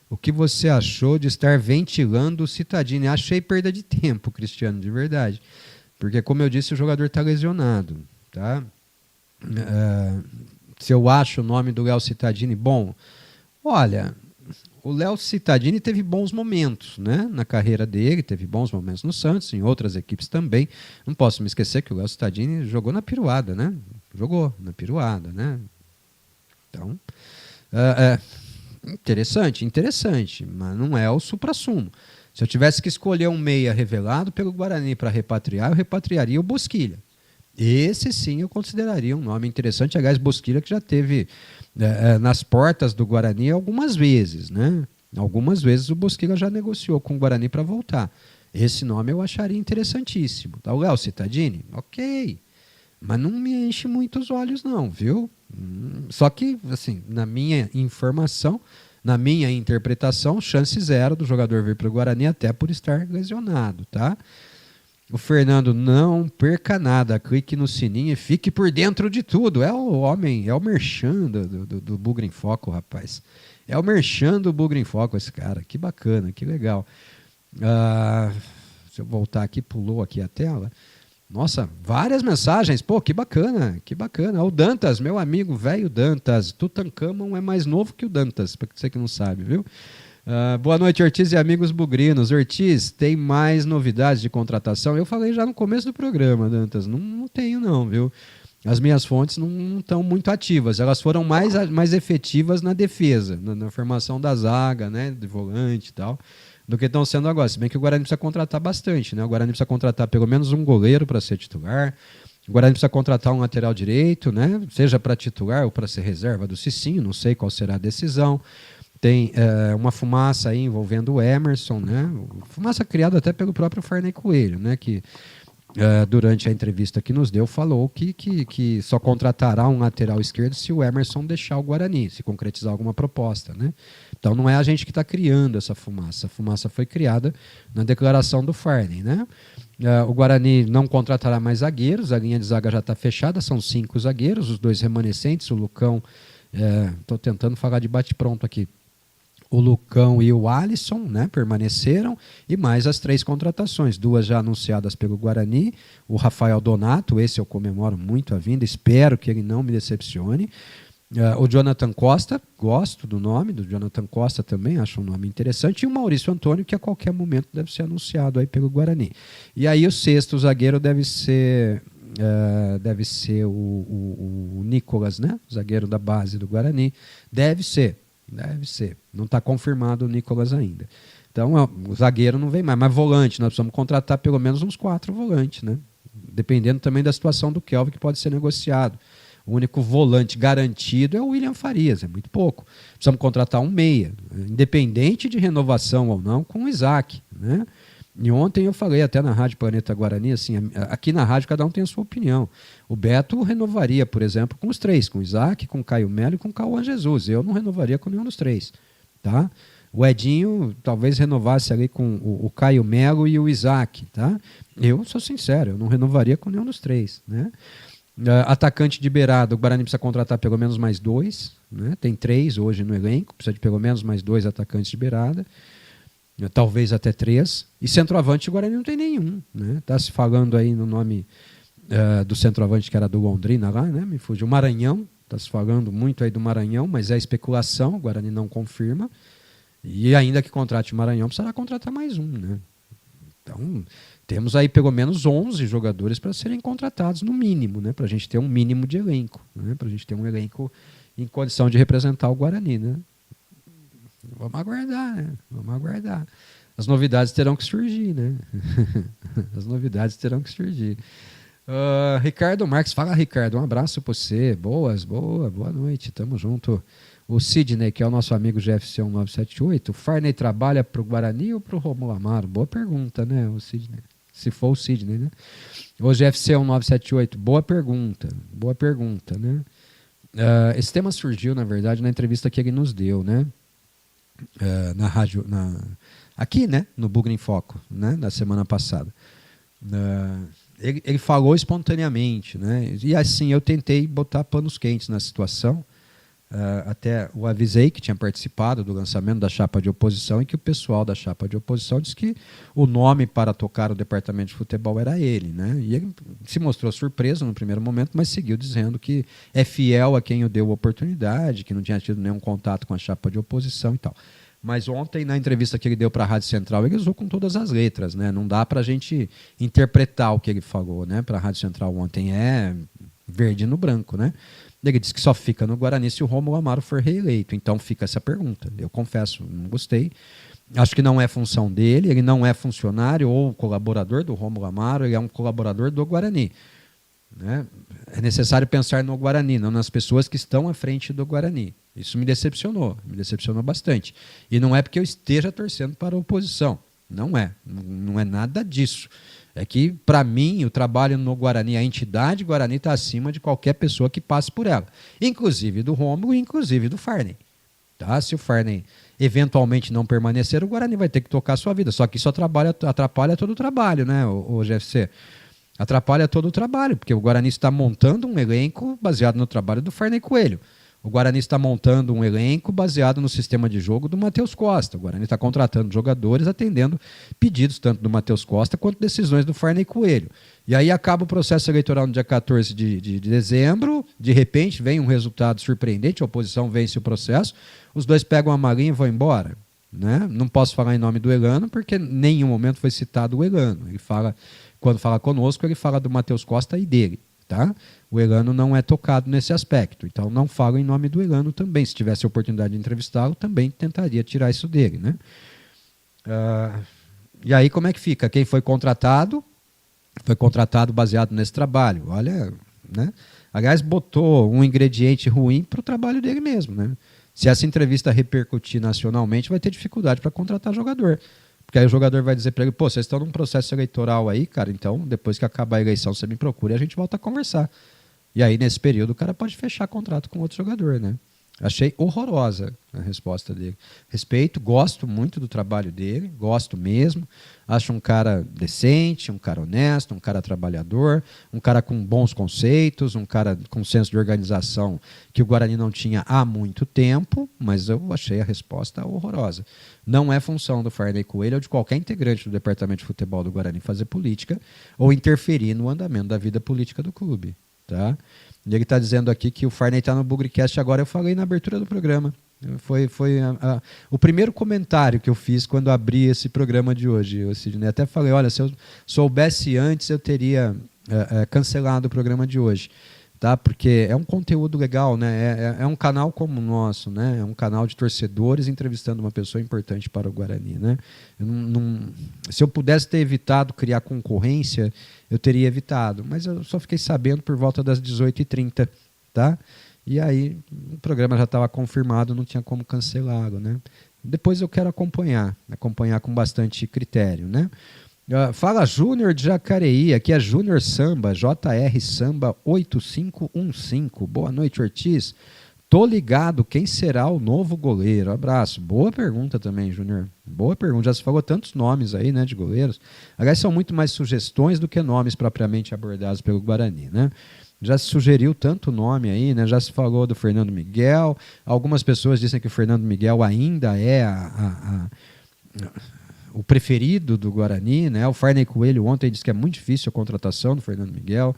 C: O que você achou de estar ventilando o Cittadini? Achei perda de tempo, Cristiano, de verdade. Porque, como eu disse, o jogador está lesionado, tá? Se eu acho o nome do Léo Cittadini bom, olha, o Léo Cittadini teve bons momentos, né, na carreira dele, teve bons momentos no Santos, em outras equipes também. Não posso me esquecer que o Léo Cittadini jogou na piruada, né? Jogou na piruada, né? Então, interessante, mas não é o suprassumo. Se eu tivesse que escolher um meia revelado pelo Guarani para repatriar, eu repatriaria o Bosquilha. Esse sim eu consideraria um nome interessante. Aliás, Bosquilha que já teve nas portas do Guarani algumas vezes, né? Algumas vezes o Bosquilha já negociou com o Guarani para voltar. Esse nome eu acharia interessantíssimo. Tá, o Léo Cittadini? Ok. Mas não me enche muito os olhos não, viu? Só que, assim, na minha informação, na minha interpretação, chance zero do jogador vir para o Guarani até por estar lesionado, tá? O Fernando, não perca nada, clique no sininho e fique por dentro de tudo. É o homem, é o merchan do Bugre em Foco, rapaz. É o merchan do Bugre em Foco esse cara. Que bacana, que legal. Se eu voltar aqui, pulou aqui a tela. Nossa, várias mensagens. Pô, que bacana, que bacana. O Dantas, meu amigo velho Dantas. Tutankhamon é mais novo que o Dantas, para você que não sabe, viu? Boa noite, Ortiz e amigos bugrinos. Ortiz, tem mais novidades de contratação? Eu falei já no começo do programa, Dantas. Não tenho não, viu? As minhas fontes não estão muito ativas. Elas foram mais efetivas na defesa, na formação da zaga, né, de volante e tal, do que estão sendo agora. Se bem que o Guarani precisa contratar bastante, né? O Guarani precisa contratar pelo menos um goleiro para ser titular. O Guarani precisa contratar um lateral direito, né? Seja para titular ou para ser reserva do Cicinho, não sei qual será a decisão. Tem uma fumaça aí envolvendo o Emerson, né? Fumaça criada até pelo próprio Farney Coelho, né? Que durante a entrevista que nos deu falou que só contratará um lateral esquerdo se o Emerson deixar o Guarani, se concretizar alguma proposta, né? Então não é a gente que está criando essa fumaça. A fumaça foi criada na declaração do Farney, né? O Guarani não contratará mais zagueiros, a linha de zaga já está fechada, são 5 zagueiros, os 2 remanescentes, o Lucão, estou tentando falar de bate-pronto aqui. O Lucão e o Alisson, né, permaneceram, e mais as 3 contratações, 2 já anunciadas pelo Guarani, o Rafael Donato, esse eu comemoro muito a vinda, espero que ele não me decepcione. O Jonathan Costa, gosto do nome do Jonathan Costa também, acho um nome interessante, e o Maurício Antônio, que a qualquer momento deve ser anunciado aí pelo Guarani. E aí o 6º zagueiro deve ser o Nicolas, né, zagueiro da base do Guarani, deve ser. Não está confirmado o Nicolas ainda. Então, o zagueiro não vem mais. Mas volante, nós precisamos contratar pelo menos uns 4 volantes, né? Dependendo também da situação do Kelvin, que pode ser negociado. O único volante garantido é o William Farias, é muito pouco. Precisamos contratar um meia, independente de renovação ou não, com o Isaac, né? E ontem eu falei até na Rádio Planeta Guarani, assim, aqui na rádio cada um tem a sua opinião. O Beto renovaria, por exemplo, com os 3, com o Isaac, com o Caio Melo e com o Cauã Jesus. Eu não renovaria com nenhum dos 3. Tá? O Edinho talvez renovasse ali com o Caio Melo e o Isaac, tá? Eu sou sincero, eu não renovaria com nenhum dos três, né? Atacante de beirada, o Guarani precisa contratar pelo menos mais 2, né? Tem 3 hoje no elenco, precisa de pelo menos mais 2 atacantes de beirada, talvez até 3. E centroavante o Guarani não tem nenhum, né? Tá se falando aí no nome do centroavante que era do Londrina lá, né? Me fugiu, o Maranhão, tá se falando muito aí do Maranhão, mas é especulação, o Guarani não confirma. E ainda que contrate o Maranhão, precisará contratar mais um, né? Então, temos aí pelo menos 11 jogadores para serem contratados, no mínimo, né? Para a gente ter um mínimo de elenco, né? Para a gente ter um elenco em condição de representar o Guarani, né? Vamos aguardar, né? Vamos aguardar. As novidades terão que surgir, né? As novidades terão que surgir. Ricardo Marques, fala, Ricardo, um abraço para você. Boa noite, tamo junto. O Sidney, que é o nosso amigo GFC 1978, o Farney trabalha para o Guarani ou para o Romulo Amaro? Boa pergunta, né, o Sidney? Se for o Sidney, né? O GFC 1978, boa pergunta, né? Esse tema surgiu, na verdade, na entrevista que ele nos deu, né? Na rádio, aqui, né? No Bugre em Foco, né? Na semana passada. Ele falou espontaneamente, né? E assim, eu tentei botar panos quentes na situação. Até o avisei que tinha participado do lançamento da chapa de oposição e que o pessoal da chapa de oposição disse que o nome para tocar o departamento de futebol era ele, né? E ele se mostrou surpreso no primeiro momento, mas seguiu dizendo que é fiel a quem o deu a oportunidade, que não tinha tido nenhum contato com a chapa de oposição e tal. Mas ontem, na entrevista que ele deu para a Rádio Central, ele usou com todas as letras, né? Não dá para a gente interpretar o que ele falou, né? Para a Rádio Central ontem é verde no branco, né? Ele disse que só fica no Guarani se o Romulo Amaro for reeleito. Então fica essa pergunta. Eu confesso, não gostei. Acho que não é função dele, ele não é funcionário ou colaborador do Romulo Amaro, ele é um colaborador do Guarani, né? É necessário pensar no Guarani, não nas pessoas que estão à frente do Guarani. Isso me decepcionou bastante. E não é porque eu esteja torcendo para a oposição. Não é nada disso. É que, para mim, o trabalho no Guarani, a entidade Guarani está acima de qualquer pessoa que passe por ela. Inclusive do Rômulo e inclusive do Farney. Tá? Se o Farney eventualmente não permanecer, o Guarani vai ter que tocar a sua vida. Só que isso atrapalha todo o trabalho, né, o GFC? Atrapalha todo o trabalho, porque o Guarani está montando um elenco baseado no trabalho do Farney Coelho. O Guarani está montando um elenco baseado no sistema de jogo do Matheus Costa. O Guarani está contratando jogadores, atendendo pedidos tanto do Matheus Costa quanto decisões do Farney Coelho. E aí acaba o processo eleitoral no dia 14 de dezembro, de repente vem um resultado surpreendente, a oposição vence o processo, os dois pegam a malinha e vão embora. Né? Não posso falar em nome do Elano, porque em nenhum momento foi citado o Elano. Ele fala, quando fala conosco, ele fala do Matheus Costa e dele. Tá? O Elano não é tocado nesse aspecto, então não falo em nome do Elano também. Se tivesse a oportunidade de entrevistá-lo, também tentaria tirar isso dele, né? E aí como é que fica? Quem foi contratado baseado nesse trabalho. Olha, né? Aliás, botou um ingrediente ruim para o trabalho dele mesmo, né? Se essa entrevista repercutir nacionalmente, vai ter dificuldade para contratar jogador. Porque aí o jogador vai dizer para ele, pô, vocês estão num processo eleitoral aí, cara, então depois que acabar a eleição você me procura e a gente volta a conversar. E aí nesse período o cara pode fechar contrato com outro jogador, né? Achei horrorosa a resposta dele. Respeito, gosto muito do trabalho dele, gosto mesmo. Acho um cara decente, um cara honesto, um cara trabalhador, um cara com bons conceitos, um cara com senso de organização que o Guarani não tinha há muito tempo, mas eu achei a resposta horrorosa. Não é função do Farney Coelho ou de qualquer integrante do departamento de futebol do Guarani fazer política ou interferir no andamento da vida política do clube. Tá? E ele está dizendo aqui que o Farney está no Bugrecast agora. Eu falei na abertura do programa. Foi o primeiro comentário que eu fiz quando abri esse programa de hoje. Eu, Sidney, até falei, olha, se eu soubesse antes, eu teria cancelado o programa de hoje. Tá? Porque é um conteúdo legal, né? É um canal como o nosso, né? É um canal de torcedores entrevistando uma pessoa importante para o Guarani, né? Se eu pudesse ter evitado criar concorrência, eu teria evitado, mas eu só fiquei sabendo por volta das 18h30, tá? E aí o programa já estava confirmado, não tinha como cancelá-lo, né? Depois eu quero acompanhar com bastante critério, né? Fala Júnior de Jacareí, aqui é Júnior Samba, JR Samba 8515. Boa noite, Ortiz. Tô ligado, quem será o novo goleiro? Abraço. Boa pergunta também, Júnior. Boa pergunta. Já se falou tantos nomes aí, né, de goleiros. Aliás, são muito mais sugestões do que nomes propriamente abordados pelo Guarani, né? Já se sugeriu tanto nome aí, né? Já se falou do Fernando Miguel. Algumas pessoas dizem que o Fernando Miguel ainda é o preferido do Guarani, né? O Farney Coelho ontem disse que é muito difícil a contratação do Fernando Miguel.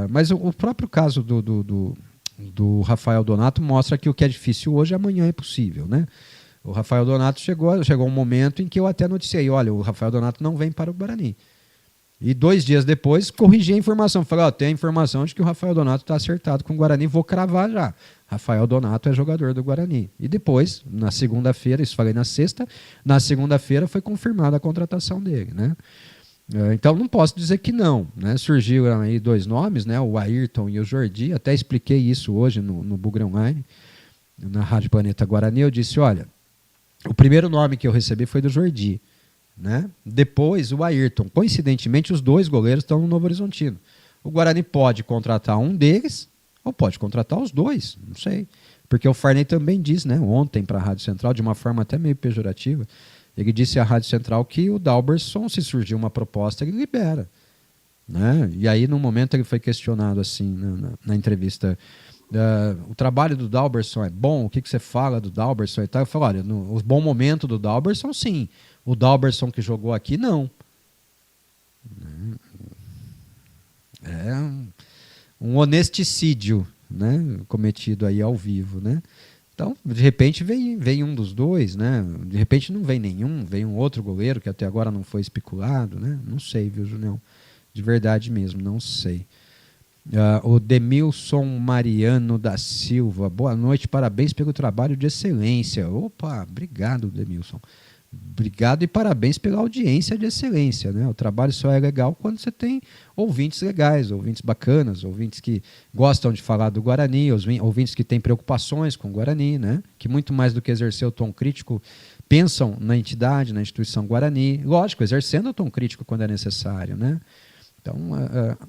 C: Mas o próprio caso do Rafael Donato mostra que o que é difícil hoje, amanhã é possível, né? O Rafael Donato chegou um momento em que eu até noticiei, olha, o Rafael Donato não vem para o Guarani. E 2 dias depois, corrigi a informação. Falei, tem a informação de que o Rafael Donato está acertado com o Guarani, vou cravar já. Rafael Donato é jogador do Guarani. E depois, na segunda-feira, isso falei na sexta, na segunda-feira foi confirmada a contratação dele, né? Então não posso dizer que não, né? Surgiram aí 2 nomes, né? O Ayrton e o Jordi, até expliquei isso hoje no Bugre Online, na Rádio Planeta Guarani. Eu disse, olha, o primeiro nome que eu recebi foi do Jordi, né? Depois o Ayrton. Coincidentemente, os 2 goleiros estão no Novo Horizontino. O Guarani pode contratar um deles ou pode contratar os 2, não sei. Porque o Farney também disse, né, ontem para a Rádio Central, de uma forma até meio pejorativa, ele disse à Rádio Central que o Dalberson, se surgir uma proposta, ele libera, né? E aí, no momento, ele foi questionado assim na entrevista, o trabalho do Dalberson é bom? O que você fala do Dalberson e tal? Eu falo, olha, o bom momento do Dalberson, sim. O Dalberson que jogou aqui, não. É um honesticídio, né, cometido aí ao vivo, né? Então, de repente, vem um dos 2, né? De repente não vem nenhum, vem um outro goleiro que até agora não foi especulado, né? Não sei, viu, Junião? De verdade mesmo, não sei. O Demilson Mariano da Silva. Boa noite, parabéns pelo trabalho de excelência. Opa, obrigado, Demilson. Obrigado e parabéns pela audiência de excelência, né? O trabalho só é legal quando você tem ouvintes legais, ouvintes bacanas, ouvintes que gostam de falar do Guarani, ouvintes que têm preocupações com o Guarani, né? Que muito mais do que exercer o tom crítico, pensam na entidade, na instituição Guarani. Lógico, exercendo o tom crítico quando é necessário, né? Então,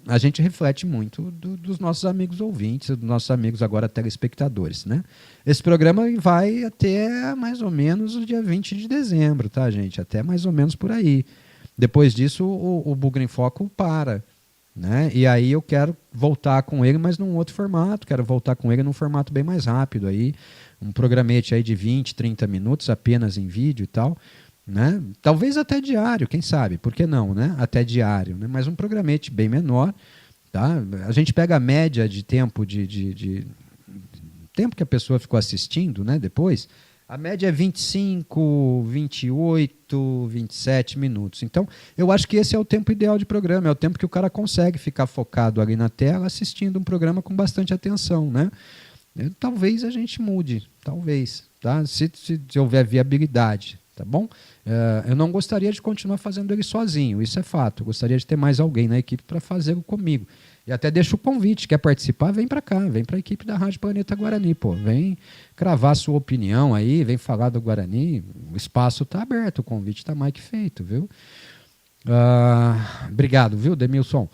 C: a gente reflete muito dos nossos amigos ouvintes, dos nossos amigos agora telespectadores, né? Esse programa vai até mais ou menos o dia 20 de dezembro, tá, gente? Até mais ou menos por aí. Depois disso, o Bugre em Foco para, né? E aí eu quero voltar com ele, mas num outro formato. Quero voltar com ele num formato bem mais rápido aí. Um programete aí de 20, 30 minutos apenas em vídeo e tal, né? Talvez até diário, quem sabe, por que não, né? Até diário, né? Mas um programete bem menor, tá? A gente pega a média de tempo tempo que a pessoa ficou assistindo, né? Depois, a média é 25, 28, 27 minutos. Então, eu acho que esse é o tempo ideal de programa, é o tempo que o cara consegue ficar focado ali na tela assistindo um programa com bastante atenção, né? Talvez a gente mude, talvez, tá? Se houver viabilidade, tá bom? Eu não gostaria de continuar fazendo ele sozinho, isso é fato. Eu gostaria de ter mais alguém na equipe para fazê-lo comigo. E até deixo o convite, quer participar, vem para cá, vem para a equipe da Rádio Planeta Guarani, pô. Vem cravar sua opinião aí, vem falar do Guarani, o espaço está aberto, o convite está mais que feito, viu? Obrigado, viu, Demilson?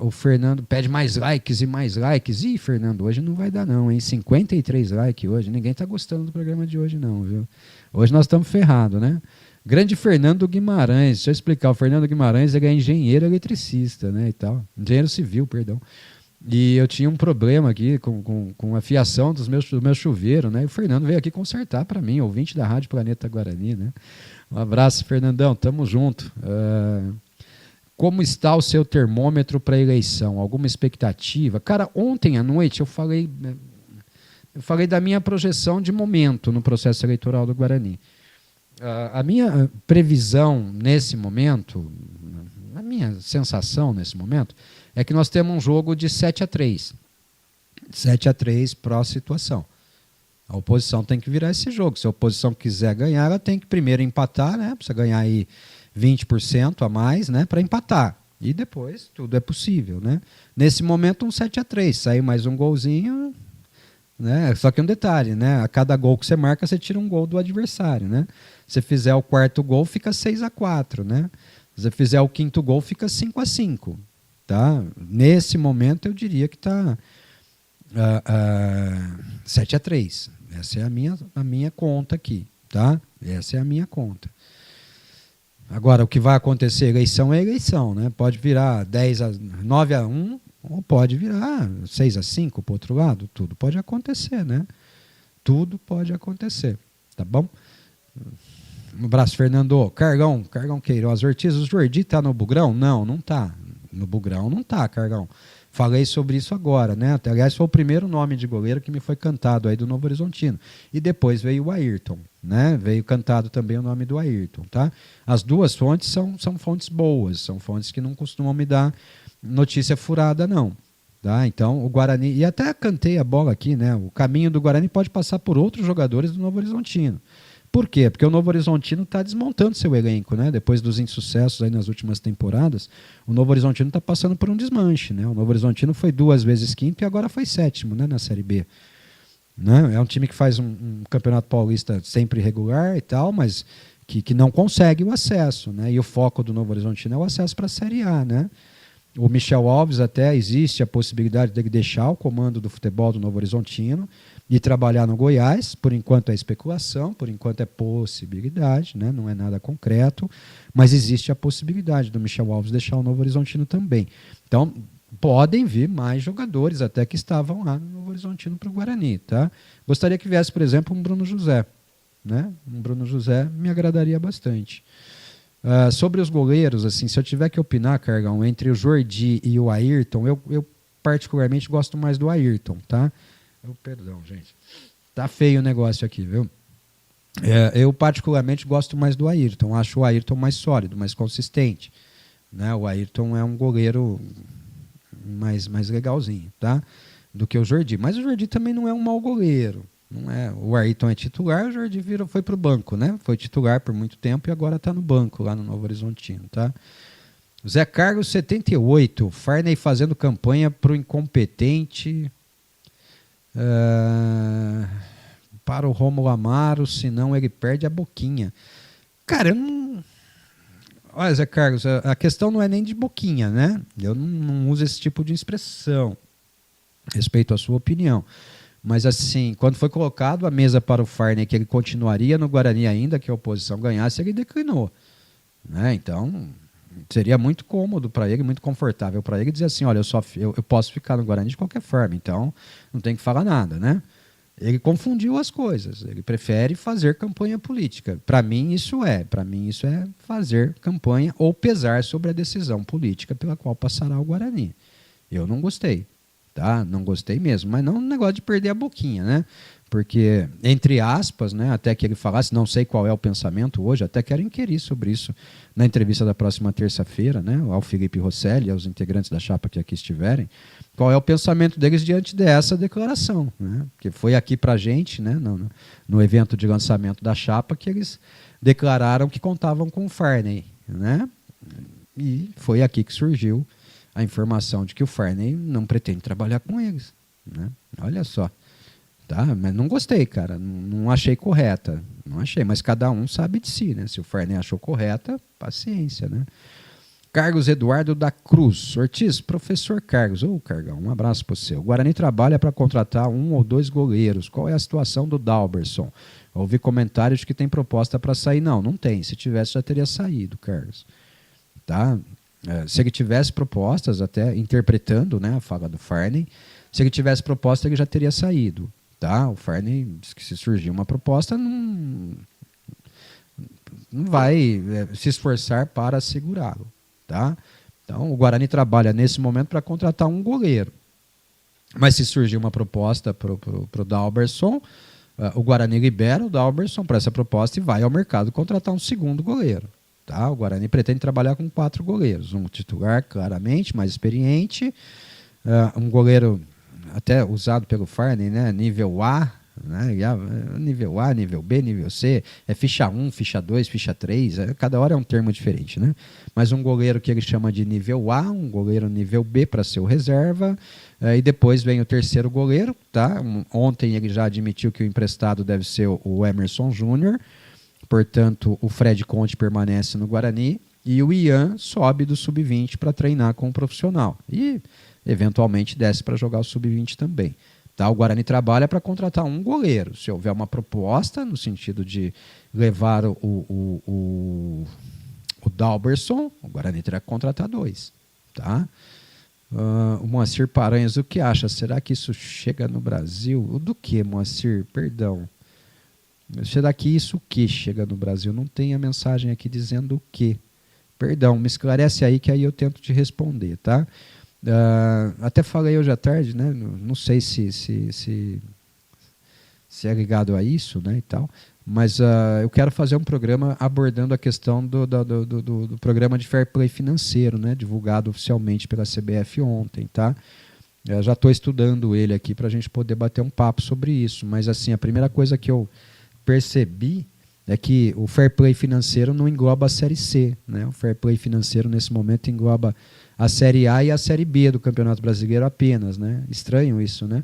C: O Fernando pede mais likes e mais likes. Ih, Fernando, hoje não vai dar não, hein? 53 likes hoje, ninguém está gostando do programa de hoje não, viu? Hoje nós estamos ferrados, né? Grande Fernando Guimarães, deixa eu explicar, o Fernando Guimarães ele é engenheiro eletricista, né, e tal, engenheiro civil, perdão, e eu tinha um problema aqui com a fiação do meu chuveiro, né, e o Fernando veio aqui consertar para mim, ouvinte da Rádio Planeta Guarani, né, um abraço, Fernandão, tamo junto. Como está o seu termômetro para a eleição? Alguma expectativa? Cara, ontem à noite eu falei da minha projeção de momento no processo eleitoral do Guarani. A minha previsão nesse momento, a minha sensação nesse momento, é que nós temos um jogo de 7-3. 7-3 pró-situação. A oposição tem que virar esse jogo. Se a oposição quiser ganhar, ela tem que primeiro empatar, né? Precisa ganhar aí 20% a mais, né? Para empatar. E depois tudo é possível, né? Nesse momento um 7-3. Sair mais um golzinho, né? Só que um detalhe, né? A cada gol que você marca, você tira um gol do adversário, né? Se fizer o 4º gol, fica 6-4, né? Se você fizer o 5º gol, fica 5-5, tá? Nesse momento, eu diria que está
E: 7-3. Essa é a minha conta aqui, tá? Essa é a minha conta. Agora, o que vai acontecer, eleição é eleição, né? Pode virar 9-1, ou pode virar 6-5 para o outro lado. Tudo pode acontecer, né? Tudo pode acontecer, tá bom? Um abraço, Fernando. Cargão Queiroz. Ortiz, o Jordi tá no Bugrão? Não tá. No Bugrão não tá, Cargão. Falei sobre isso agora, né? Aliás, foi o primeiro nome de goleiro que me foi cantado aí do Novo Horizontino. E depois veio o Ayrton, né? Veio cantado também o nome do Ayrton, tá? As duas fontes são fontes boas, são fontes que não costumam me dar notícia furada, não. Tá? Então, o Guarani... E até cantei a bola aqui, né? O caminho do Guarani pode passar por outros jogadores do Novo Horizontino. Por quê? Porque o Novo Horizontino está desmontando seu elenco, né? Depois dos insucessos aí nas últimas temporadas, o Novo Horizontino está passando por um desmanche, né? O Novo Horizontino foi 2 vezes quinto e agora foi 7º, né? Na Série B. Né? É um time que faz um campeonato paulista sempre regular e tal, mas que não consegue o acesso, né? E o foco do Novo Horizontino é o acesso para a Série A, né? O Michel Alves até existe a possibilidade de deixar o comando do futebol do Novo Horizontino e trabalhar no Goiás. Por enquanto é especulação, por enquanto é possibilidade, né? Não é nada concreto, mas existe a possibilidade do Michel Alves deixar o Novo Horizontino também. Então, podem vir mais jogadores até que estavam lá no Novo Horizontino para o Guarani. Tá? Gostaria que viesse, por exemplo, um Bruno José. Né? Um Bruno José me agradaria bastante. Sobre os goleiros, assim, se eu tiver que opinar, Cargão, entre o Jordi e o Ayrton, eu particularmente gosto mais do Ayrton, tá? Perdão, gente. Tá feio o negócio aqui, viu? Eu particularmente gosto mais do Ayrton. Acho o Ayrton mais sólido, mais consistente. Né? O Ayrton é um goleiro mais legalzinho, tá? Do que o Jordi. Mas o Jordi também não é um mau goleiro. Não é. O Ayrton é titular, o Jordi foi para o banco, né? Foi titular por muito tempo e agora está no banco lá no Novo Horizontino, tá? Zé Carlos 78, Farney fazendo campanha para o incompetente, para o Rômulo Amaro, senão ele perde a boquinha. Cara, eu não... Olha, Zé Carlos, a questão não é nem de boquinha, né? Eu não uso esse tipo de expressão. Respeito à sua opinião. Mas assim, quando foi colocado a mesa para o Farney que ele continuaria no Guarani ainda que a oposição ganhasse, ele declinou. Né? Então, seria muito cômodo para ele, muito confortável para ele dizer assim, olha, eu posso ficar no Guarani de qualquer forma, então não tem que falar nada. Né? Ele confundiu as coisas, ele prefere fazer campanha política. Para mim isso é fazer campanha ou pesar sobre a decisão política pela qual passará o Guarani. Eu não gostei. Tá? Não gostei mesmo, mas não um negócio de perder a boquinha, né? Porque, entre aspas, né, até que ele falasse, não sei qual é o pensamento hoje, até quero inquirir sobre isso na entrevista da próxima terça-feira, né, ao Felipe Rosselli, aos integrantes da chapa que aqui estiverem, qual é o pensamento deles diante dessa declaração, né? Que foi aqui para a gente, né, no evento de lançamento da chapa, que eles declararam que contavam com o Farney, né? E foi aqui que surgiu a informação de que o Farney não pretende trabalhar com eles. Né? Olha só. Tá? Mas não gostei, cara. Não achei correta. Não achei, mas cada um sabe de si. Né? Se o Farney achou correta, paciência. Né? Carlos Eduardo da Cruz. Ortiz, professor Carlos. Ô, Cargão, um abraço para você. O Guarani trabalha para contratar 1 ou 2 goleiros. Qual é a situação do Dalberson? Ouvi comentários de que tem proposta para sair. Não tem. Se tivesse, já teria saído, Carlos. Tá? Se ele tivesse propostas, até interpretando, né, a fala do Farney, se ele tivesse proposta, ele já teria saído. Tá? O Farney diz que se surgir uma proposta, não vai se esforçar para segurá-lo. Tá? Então, o Guarani trabalha nesse momento para contratar um goleiro. Mas se surgir uma proposta para o Dalberson, o Guarani libera o Dalberson para essa proposta e vai ao mercado contratar um segundo goleiro. Tá? O Guarani pretende trabalhar com 4 goleiros. Um titular, claramente, mais experiente. Um goleiro até usado pelo Farney, né? Nível A. Né? Nível A, nível B, nível C. É ficha 1, ficha 2, ficha 3. Cada hora é um termo diferente. Né? Mas um goleiro que ele chama de nível A, um goleiro nível B para ser o reserva. E depois vem o terceiro goleiro. Tá? Ontem ele já admitiu que o emprestado deve ser o Emerson Júnior. Portanto, o Fred Conte permanece no Guarani e o Ian sobe do Sub-20 para treinar com o profissional. E, eventualmente, desce para jogar o Sub-20 também. Tá? O Guarani trabalha para contratar um goleiro. Se houver uma proposta no sentido de levar o Dalberson, o Guarani terá que contratar 2. Tá? O Moacir Paranhos, o que acha? Será que isso chega no Brasil? O do que, Moacir? Perdão. Será que isso o que chega no Brasil? Não tem a mensagem aqui dizendo o que. Perdão, me esclarece aí que aí eu tento te responder, tá? Até falei hoje à tarde, né? Não sei se é ligado a isso, né, e tal, mas eu quero fazer um programa abordando a questão do programa de fair play financeiro, né, divulgado oficialmente pela CBF ontem, tá? Eu já estou estudando ele aqui para a gente poder bater um papo sobre isso, mas assim, a primeira coisa que eu percebi é que o fair play financeiro não engloba a Série C, né? O fair play financeiro nesse momento engloba a Série A e a Série B do Campeonato Brasileiro apenas, né? Estranho isso, né?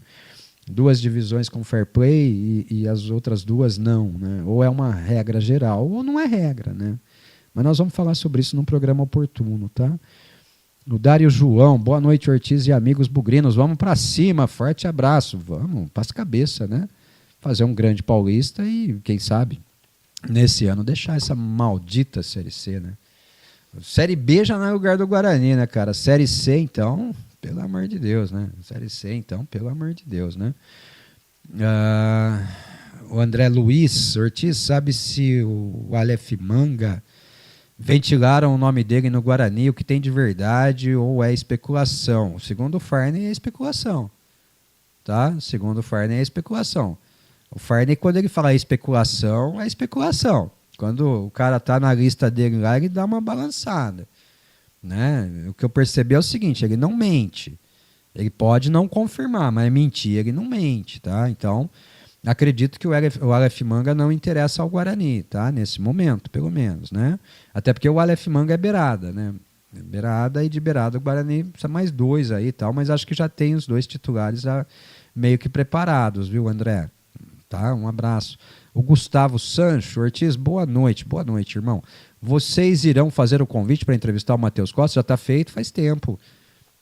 E: 2 divisões com fair play e as outras 2 não, né? Ou é uma regra geral ou não é regra, né? Mas nós vamos falar sobre isso num programa oportuno, tá? O Dário João, boa noite, Ortiz e amigos bugrinos, vamos para cima, forte abraço, vamos, passa cabeça, né? Fazer um grande paulista e, quem sabe, nesse ano deixar essa maldita Série C, né? Série B já não é lugar do Guarani, né, cara? Série C, então, pelo amor de Deus, né? Série C, então, pelo amor de Deus, né? O André Luiz Ortiz, sabe se o Aleph Manga ventilaram o nome dele no Guarani, o que tem de verdade ou é especulação? Segundo o Farney, é especulação. Tá? Segundo o Farney, é especulação. O Farney, quando ele fala especulação, é especulação. Quando o cara está na lista dele lá, ele dá uma balançada. Né? O que eu percebi é o seguinte, ele não mente. Ele pode não confirmar, mas mentir ele não mente. Tá? Então, acredito que o Aleph Manga não interessa ao Guarani, tá? Nesse momento, pelo menos. Né? Até porque o Aleph Manga é beirada. Né? Beirada e de beirada o Guarani precisa mais 2 aí, tal, mas acho que já tem os 2 titulares já meio que preparados, viu, André? Tá? Um abraço. O Gustavo Sancho, Ortiz, boa noite, irmão. Vocês irão fazer o convite para entrevistar o Matheus Costa? Já está feito faz tempo.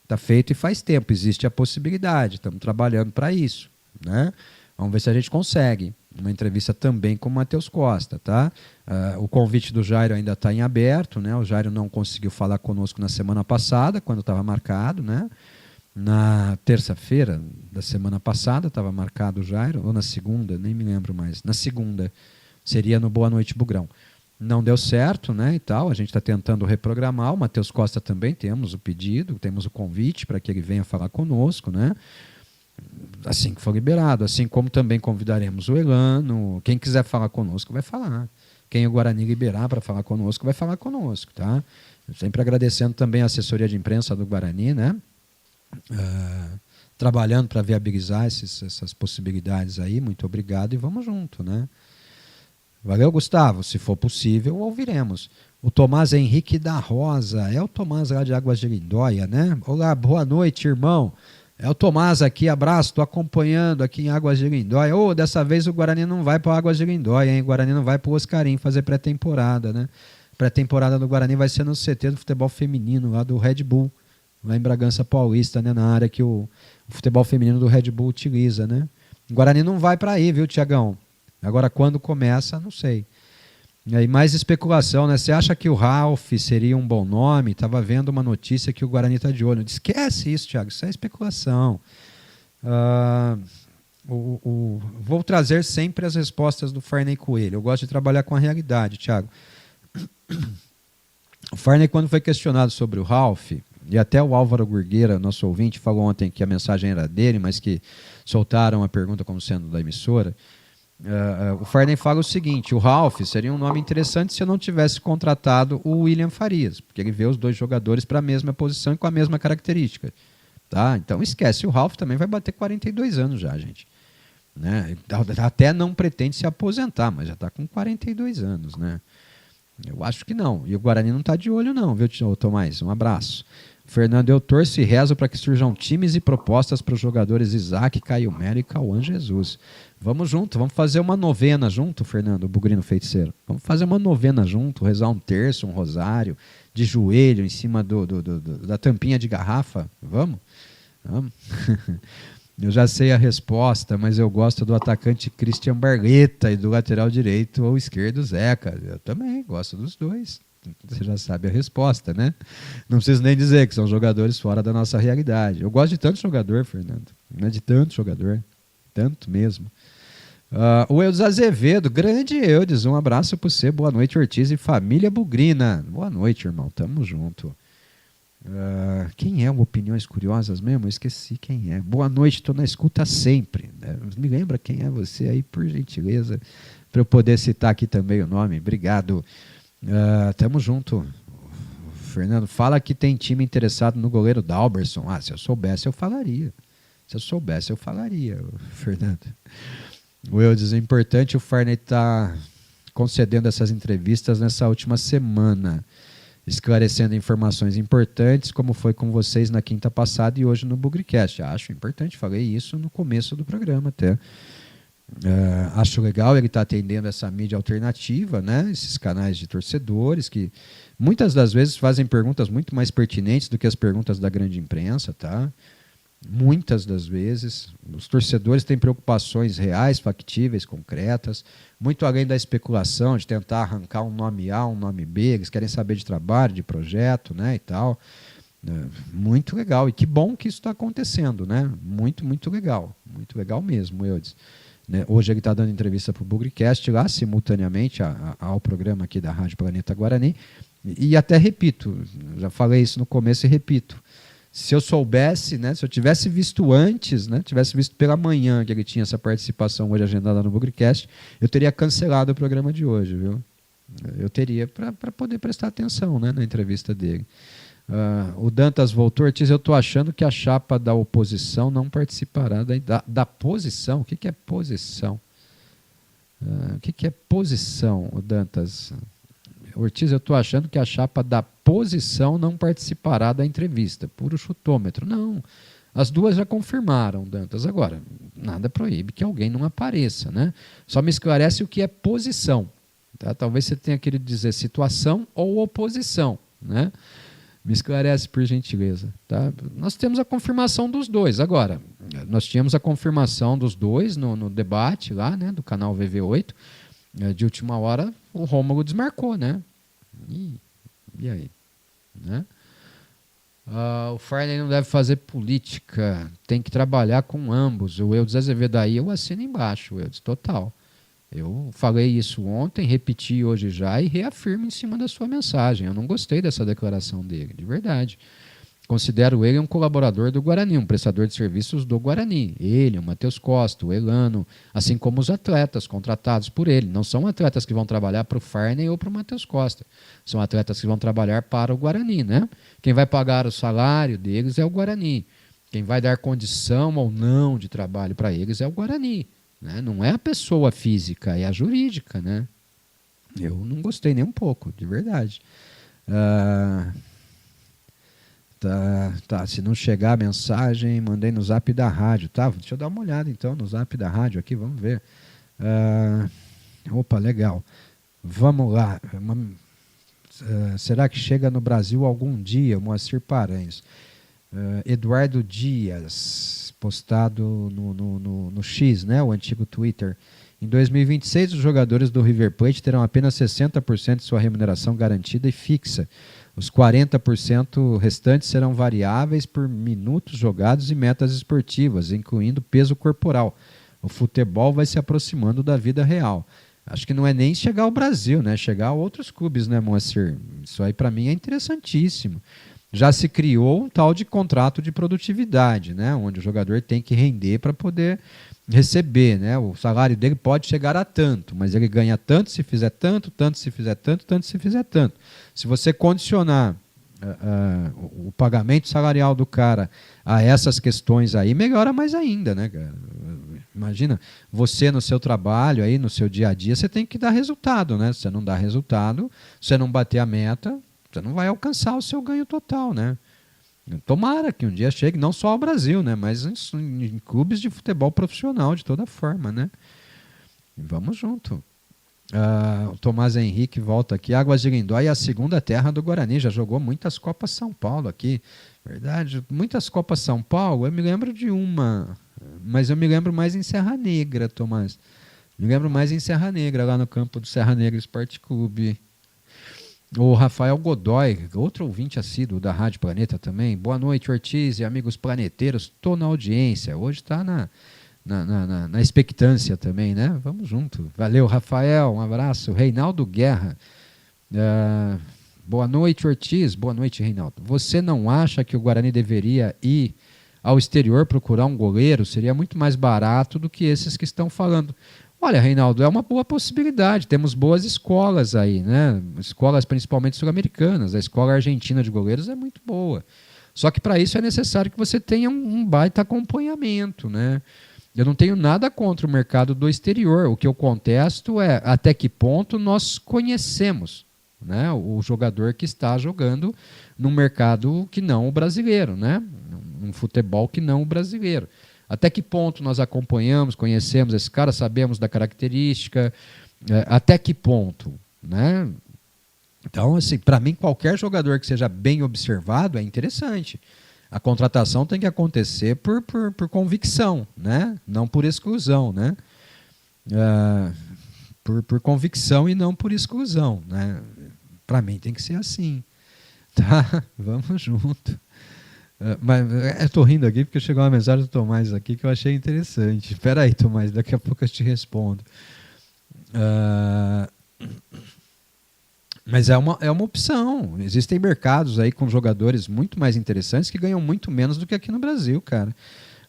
E: Está feito e faz tempo. Existe a possibilidade. Estamos trabalhando para isso. Né? Vamos ver se a gente consegue. Uma entrevista também com o Matheus Costa. Tá? O convite do Jairo ainda está em aberto. Né? O Jairo não conseguiu falar conosco na semana passada, quando estava marcado. Né? Na terça-feira da semana passada estava marcado o Jairo, ou na segunda, nem me lembro mais. Na segunda, seria no Boa Noite Bugrão. Não deu certo, né, e tal, a gente está tentando reprogramar. O Matheus Costa também, temos o pedido, temos o convite para que ele venha falar conosco, né, assim que for liberado. Assim como também convidaremos o Elano, quem quiser falar conosco vai falar. Quem o Guarani liberar para falar conosco vai falar conosco, tá? Sempre agradecendo também a assessoria de imprensa do Guarani, né, trabalhando para viabilizar essas possibilidades aí. Muito obrigado e vamos junto, né? Valeu, Gustavo. Se for possível, ouviremos. O Tomás Henrique da Rosa, é o Tomás lá de Águas de Lindóia, né? Olá, boa noite, irmão. É o Tomás aqui, abraço, estou acompanhando aqui em Águas de Lindóia. Dessa vez o Guarani não vai para Águas de Lindóia, hein? O Guarani não vai para o Oscarim fazer pré-temporada, né? Pré-temporada do Guarani vai ser no CT do futebol feminino lá do Red Bull, lá em Bragança Paulista, né, na área que o futebol feminino do Red Bull utiliza, né? O Guarani não vai para aí, viu, Tiagão? Agora, quando começa, não sei. E aí, mais especulação, né? Você acha que o Ralf seria um bom nome? Estava vendo uma notícia que o Guarani está de olho. Esquece isso, Thiago, isso é especulação. Vou trazer sempre as respostas do Farney Coelho. Eu gosto de trabalhar com a realidade, Thiago. O Farney, quando foi questionado sobre o Ralf, e até o Álvaro Gurgueira, nosso ouvinte, falou ontem que a mensagem era dele, mas que soltaram a pergunta como sendo da emissora. O Farney fala o seguinte: o Ralf seria um nome interessante se eu não tivesse contratado o William Farias, porque ele vê os 2 jogadores para a mesma posição e com a mesma característica. Tá? Então esquece, o Ralf também vai bater 42 anos já, gente. Né? Até não pretende se aposentar, mas já está com 42 anos. Né? Eu acho que não. E o Guarani não está de olho não, viu, Tomás? Um abraço. Fernando, eu torço e rezo para que surjam times e propostas para os jogadores Isaac, Caio Melo e Cauã Jesus. Vamos junto, vamos fazer uma novena junto, Fernando, o Bugrino Feiticeiro. Vamos fazer uma novena junto, rezar um terço, um rosário, de joelho, em cima da tampinha de garrafa. Vamos? Vamos. Eu já sei a resposta, mas eu gosto do atacante Christian Barletta e do lateral direito ou esquerdo Zeca. Eu também gosto dos dois. Você já sabe a resposta, né? Não preciso nem dizer que são jogadores fora da nossa realidade. Eu gosto de tanto jogador, Fernando. Não é de tanto jogador. Tanto mesmo. O Eudes Azevedo, grande Eudes, um abraço para você. Boa noite, Ortiz e família Bugrina. Boa noite, irmão. Tamo junto. Quem é o Opiniões Curiosas mesmo? Eu esqueci quem é. Boa noite, estou na escuta sempre. Me lembra quem é você aí, por gentileza, para eu poder citar aqui também o nome. Obrigado. Tamo junto. Fernando, fala que tem time interessado no goleiro Dalberson. Se eu soubesse, eu falaria. Fernando. O Eudes, é importante o Farney estar concedendo essas entrevistas nessa última semana, esclarecendo informações importantes, como foi com vocês na quinta passada e hoje no Bugricast. Acho importante, falei isso no começo do programa até. Acho legal ele estar atendendo essa mídia alternativa, né? Esses canais de torcedores que muitas das vezes fazem perguntas muito mais pertinentes do que as perguntas da grande imprensa, tá? Muitas das vezes os torcedores têm preocupações reais, factíveis, concretas, muito além da especulação de tentar arrancar um nome A, um nome B. Eles querem saber de trabalho, de projeto, né, e tal. Muito legal, e que bom que isso está acontecendo, né? Muito legal mesmo, Eudes. Hoje ele está dando entrevista para o Bugricast lá, simultaneamente ao programa aqui da Rádio Planeta Guarani, e até repito, já falei isso no começo e repito, se eu soubesse, né, se eu tivesse visto antes, né, tivesse visto pela manhã que ele tinha essa participação hoje agendada no Bugricast, eu teria cancelado o programa de hoje, viu? Eu teria para poder prestar atenção, né, na entrevista dele. O Dantas voltou, Ortiz, eu estou achando que a chapa da oposição não participará da posição. O que é posição? O que é posição, o Dantas? Ortiz, eu estou achando que a chapa da posição não participará da entrevista. Puro chutômetro. Não, as duas já confirmaram, Dantas. Agora, nada proíbe que alguém não apareça, né? Só me esclarece o que é posição. Tá? Talvez você tenha querido dizer situação ou oposição, né? Me esclarece, por gentileza. Tá? Nós temos a confirmação dos dois. Agora, nós tínhamos a confirmação dos dois no debate lá, né, do canal VV8. De última hora, o Rômulo desmarcou, né? E aí? Né? O Farney não deve fazer política. Tem que trabalhar com ambos. O Eudes Azevedo aí, eu assino embaixo, o Eudes, total. Eu falei isso ontem, repeti hoje já e reafirmo em cima da sua mensagem. Eu não gostei dessa declaração dele, de verdade. Considero ele um colaborador do Guarani, um prestador de serviços do Guarani. Ele, o Matheus Costa, o Elano, assim como os atletas contratados por ele. Não são atletas que vão trabalhar para o Farney ou para o Matheus Costa. São atletas que vão trabalhar para o Guarani, né? Quem vai pagar o salário deles é o Guarani. Quem vai dar condição ou não de trabalho para eles é o Guarani. Né? Não é a pessoa física, é a jurídica, né? Eu não gostei nem um pouco, de verdade. Se não chegar a mensagem, mandei no zap da rádio. Tá, deixa eu dar uma olhada então no zap da rádio aqui, vamos ver. Opa, legal. Vamos lá. Será que chega no Brasil algum dia, Moacir Paranhos? Eduardo Dias, postado no X, né, o antigo Twitter. Em 2026, os jogadores do River Plate terão apenas 60% de sua remuneração garantida e fixa. Os 40% restantes serão variáveis por minutos jogados e metas esportivas, incluindo peso corporal. O futebol vai se aproximando da vida real. Acho que não é nem chegar ao Brasil, né? Chegar a outros clubes, né, Moacir? Isso aí para mim é interessantíssimo. Já se criou um tal de contrato de produtividade, né? Onde o jogador tem que render para poder receber, né? O salário dele pode chegar a tanto, mas ele ganha tanto se fizer tanto, tanto se fizer tanto, tanto se fizer tanto. Se você condicionar o pagamento salarial do cara a essas questões aí, melhora mais ainda, né, cara? Imagina, você no seu trabalho, aí, no seu dia a dia, você tem que dar resultado, né? Se você não dá resultado, se você não bater a meta, você não vai alcançar o seu ganho total, né? Tomara que um dia chegue, não só ao Brasil, né? Mas em clubes de futebol profissional, de toda forma, né? E vamos junto. O Tomás Henrique volta aqui. Águas de Lindóia é a segunda terra do Guarani. Já jogou muitas Copas São Paulo aqui. Verdade, muitas Copas São Paulo. Eu me lembro de uma. mas eu me lembro mais em Serra Negra, Tomás. Me lembro mais em Serra Negra, lá no campo do Serra Negra Esporte Clube. O Rafael Godoy, outro ouvinte assíduo da Rádio Planeta também. Boa noite, Ortiz e amigos planeteiros. Estou na audiência. Hoje está na expectância também, né? Vamos junto. Valeu, Rafael. Um abraço. Reinaldo Guerra. Boa noite, Ortiz. Boa noite, Reinaldo. Você não acha que o Guarani deveria ir ao exterior procurar um goleiro? Seria muito mais barato do que esses que estão falando. Olha, Reinaldo, é uma boa possibilidade. Temos boas escolas aí, né? Escolas principalmente sul-americanas. A escola argentina de goleiros é muito boa. Só que para isso é necessário que você tenha um baita acompanhamento, né? Eu não tenho nada contra o mercado do exterior. O que eu contesto é até que ponto nós conhecemos, né, o jogador que está jogando num mercado que não o brasileiro, né? Um futebol que não o brasileiro. Até que ponto nós acompanhamos, conhecemos esse cara, sabemos da característica, até que ponto, né? Então, assim, para mim, qualquer jogador que seja bem observado é interessante. A contratação tem que acontecer por convicção, né? Não por exclusão, né? Por convicção e não por exclusão, né? Para mim tem que ser assim. Tá? Vamos junto. Mas eu estou rindo aqui porque chegou uma mensagem do Tomás aqui que eu achei interessante. Espera aí, Tomás, daqui a pouco eu te respondo. Mas é uma opção. Existem mercados aí com jogadores muito mais interessantes que ganham muito menos do que aqui no Brasil, cara.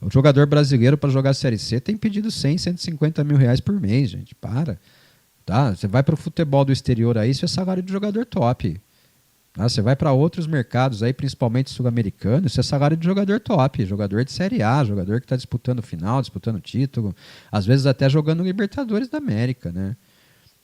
E: O jogador brasileiro para jogar Série C tem pedido 100, 150 mil reais por mês, gente. Para. Tá? Você vai para o futebol do exterior aí, isso é salário de jogador top. Tá? Você vai para outros mercados aí, principalmente sul-americanos, isso é salário de jogador top, jogador de Série A, jogador que está disputando final, disputando título, às vezes até jogando Libertadores da América, né?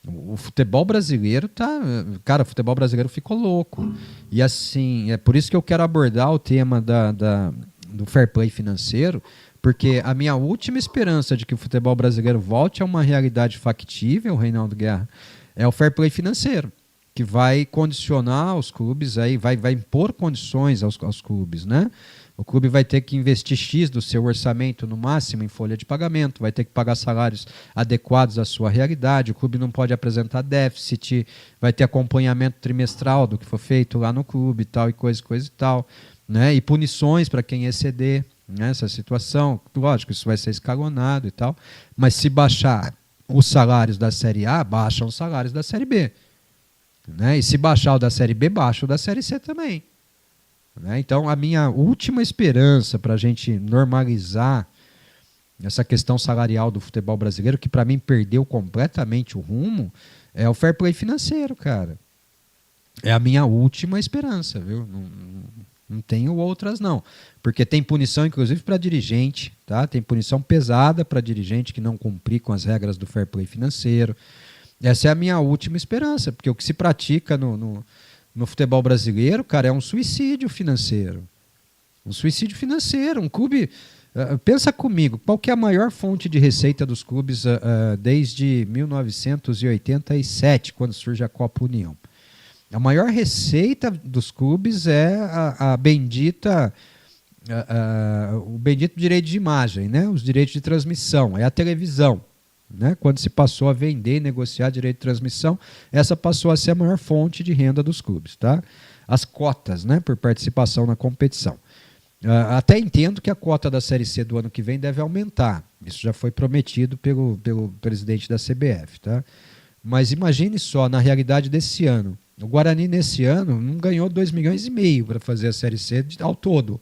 E: O futebol brasileiro tá... Cara, o futebol brasileiro ficou louco. E assim, é por isso que eu quero abordar o tema do fair play financeiro, porque a minha última esperança de que o futebol brasileiro volte a uma realidade factível, Reinaldo Guerra, é o fair play financeiro, que vai condicionar os clubes, aí vai impor condições aos clubes, né? O clube vai ter que investir X do seu orçamento no máximo em folha de pagamento, vai ter que pagar salários adequados à sua realidade, o clube não pode apresentar déficit, vai ter acompanhamento trimestral do que for feito lá no clube, tal, e coisa e tal, né? E punições para quem exceder nessa situação. Lógico, isso vai ser escalonado e tal, mas se baixar os salários da Série A, baixam os salários da Série B. Né? E se baixar o da Série B, baixa o da Série C também. Né? Então, a minha última esperança para a gente normalizar essa questão salarial do futebol brasileiro, que para mim perdeu completamente o rumo, é o fair play financeiro, cara. É a minha última esperança, viu? Não tenho outras, não. Porque tem punição, inclusive, para dirigente. Tá? Tem punição pesada para dirigente que não cumprir com as regras do fair play financeiro. Essa é a minha última esperança, porque o que se pratica no futebol brasileiro, cara, é um suicídio financeiro. Um suicídio financeiro. Um clube... pensa comigo, qual que é a maior fonte de receita dos clubes desde 1987, quando surge a Copa União? A maior receita dos clubes é o bendito direito de imagem, né? Os direitos de transmissão, é a televisão. Né? Quando se passou a vender e negociar direito de transmissão, essa passou a ser a maior fonte de renda dos clubes. Tá? As cotas, né, por participação na competição. Até entendo que a cota da Série C do ano que vem deve aumentar. Isso já foi prometido pelo presidente da CBF. Tá? Mas imagine só, na realidade desse ano, o Guarani nesse ano não ganhou 2,5 milhões para fazer a Série C ao todo.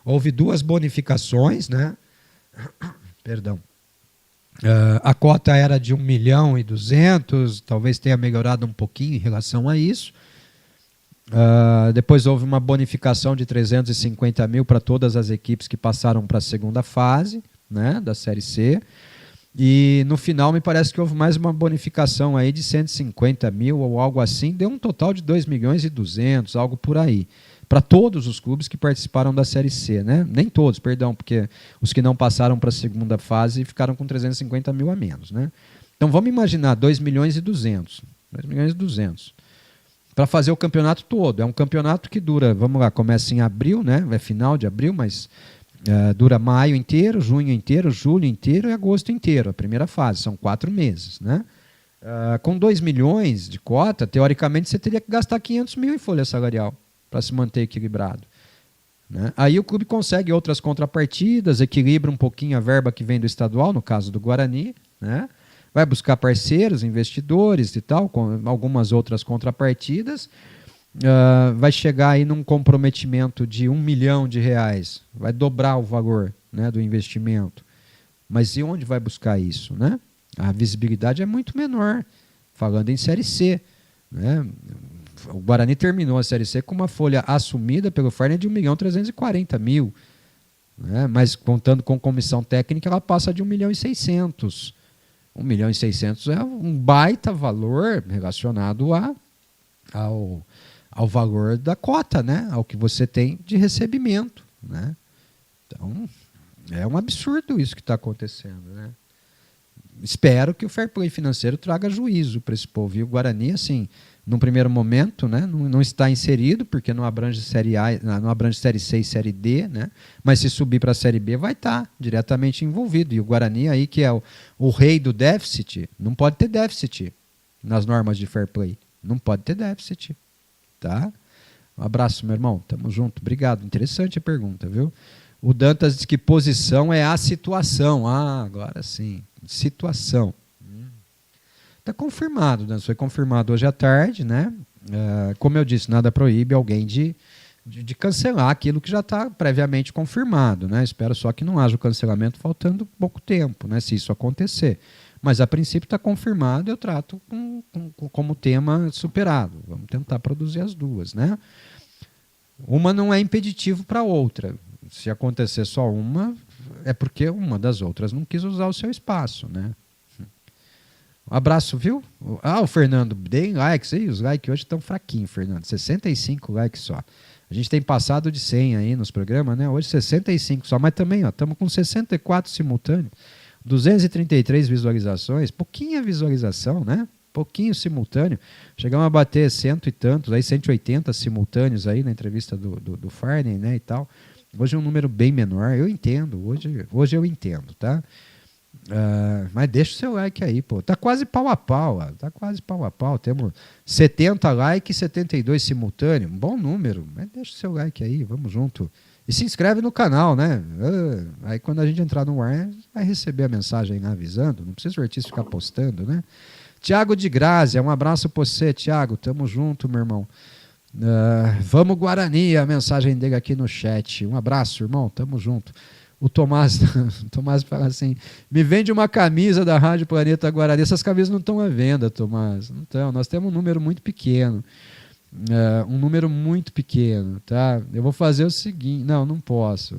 E: Houve 2 bonificações, né? Perdão. A cota era de 1.200.000, talvez tenha melhorado um pouquinho em relação a isso. Depois houve uma bonificação de 350 mil para todas as equipes que passaram para a segunda fase, né, da Série C. E no final me parece que houve mais uma bonificação aí de 150 mil ou algo assim, deu um total de 2.200.000, algo por aí, para todos os clubes que participaram da Série C, né? Nem todos, perdão, porque os que não passaram para a segunda fase ficaram com 350 mil a menos, né? Então vamos imaginar 2.200.000 para fazer o campeonato todo. É um campeonato que dura, vamos lá, começa em abril, né? É final de abril, mas Dura maio inteiro, junho inteiro, julho inteiro e agosto inteiro, a primeira fase, são 4 meses. Né? Com 2 milhões de cota, teoricamente você teria que gastar 500 mil em folha salarial para se manter equilibrado. Né? Aí o clube consegue outras contrapartidas, equilibra um pouquinho a verba que vem do estadual, no caso do Guarani, né? Vai buscar parceiros, investidores e tal, com algumas outras contrapartidas. Vai chegar aí num comprometimento de R$1 milhão, vai dobrar o valor, né, do investimento. Mas e onde vai buscar isso? Né? A visibilidade é muito menor, falando em Série C. Né? O Guarani terminou a Série C com uma folha assumida pelo Farner de R$1.340.000. Né? Mas contando com comissão técnica, ela passa de R$1.600.000. R$1.600.000 é um baita valor relacionado ao valor da cota, né? Ao que você tem de recebimento. Né? Então, é um absurdo isso que está acontecendo. Né? Espero que o fair play financeiro traga juízo para esse povo. E o Guarani, assim, num primeiro momento, né, não está inserido, porque não abrange Série A, não abrange Série C e Série D, né, mas se subir para a Série B vai estar diretamente envolvido. E o Guarani, aí, que é o rei do déficit, não pode ter déficit nas normas de fair play. Não pode ter déficit. Tá? Um abraço, meu irmão. Tamo junto. Obrigado. Interessante a pergunta, viu? O Dantas diz que posição é a situação. Ah, agora sim. Situação. Está confirmado, né? Foi confirmado hoje à tarde, né? Como eu disse, nada proíbe alguém de cancelar aquilo que já está previamente confirmado, né? Espero só que não haja o cancelamento faltando pouco tempo, né? Se isso acontecer. Mas a princípio está confirmado, eu trato como tema superado. Vamos tentar produzir as duas, né? Uma não é impeditivo para a outra. Se acontecer só uma, é porque uma das outras não quis usar o seu espaço, né? Um abraço, viu? O Fernando, deem likes aí. Os likes hoje estão fraquinhos, Fernando. 65 likes só. A gente tem passado de 100 aí nos programas, né? Hoje 65 só, mas também estamos com 64 simultâneos. 233 visualizações, pouquinha visualização, né? Pouquinho simultâneo. Chegamos a bater 100 e tantos, aí 180 simultâneos aí na entrevista do Farney, né, e tal. Hoje é um número bem menor, eu entendo, hoje eu entendo, tá? Mas deixa o seu like aí, pô. Tá quase pau a pau, tá quase pau a pau. Temos 70 likes e 72 simultâneos, um bom número, mas deixa o seu like aí, vamos junto. E se inscreve no canal, né? Aí quando a gente entrar no ar, vai receber a mensagem aí avisando. Não precisa o artista ficar postando, né? Tiago de Grazia, um abraço pra você, Tiago. Tamo junto, meu irmão. Vamos Guarani, a mensagem dele aqui no chat. Um abraço, irmão. Tamo junto. O Tomás fala assim, me vende uma camisa da Rádio Planeta Guarani. Essas camisas não estão à venda, Tomás. Não estão. Nós temos um número muito pequeno. Tá? Eu vou fazer o seguinte, não posso,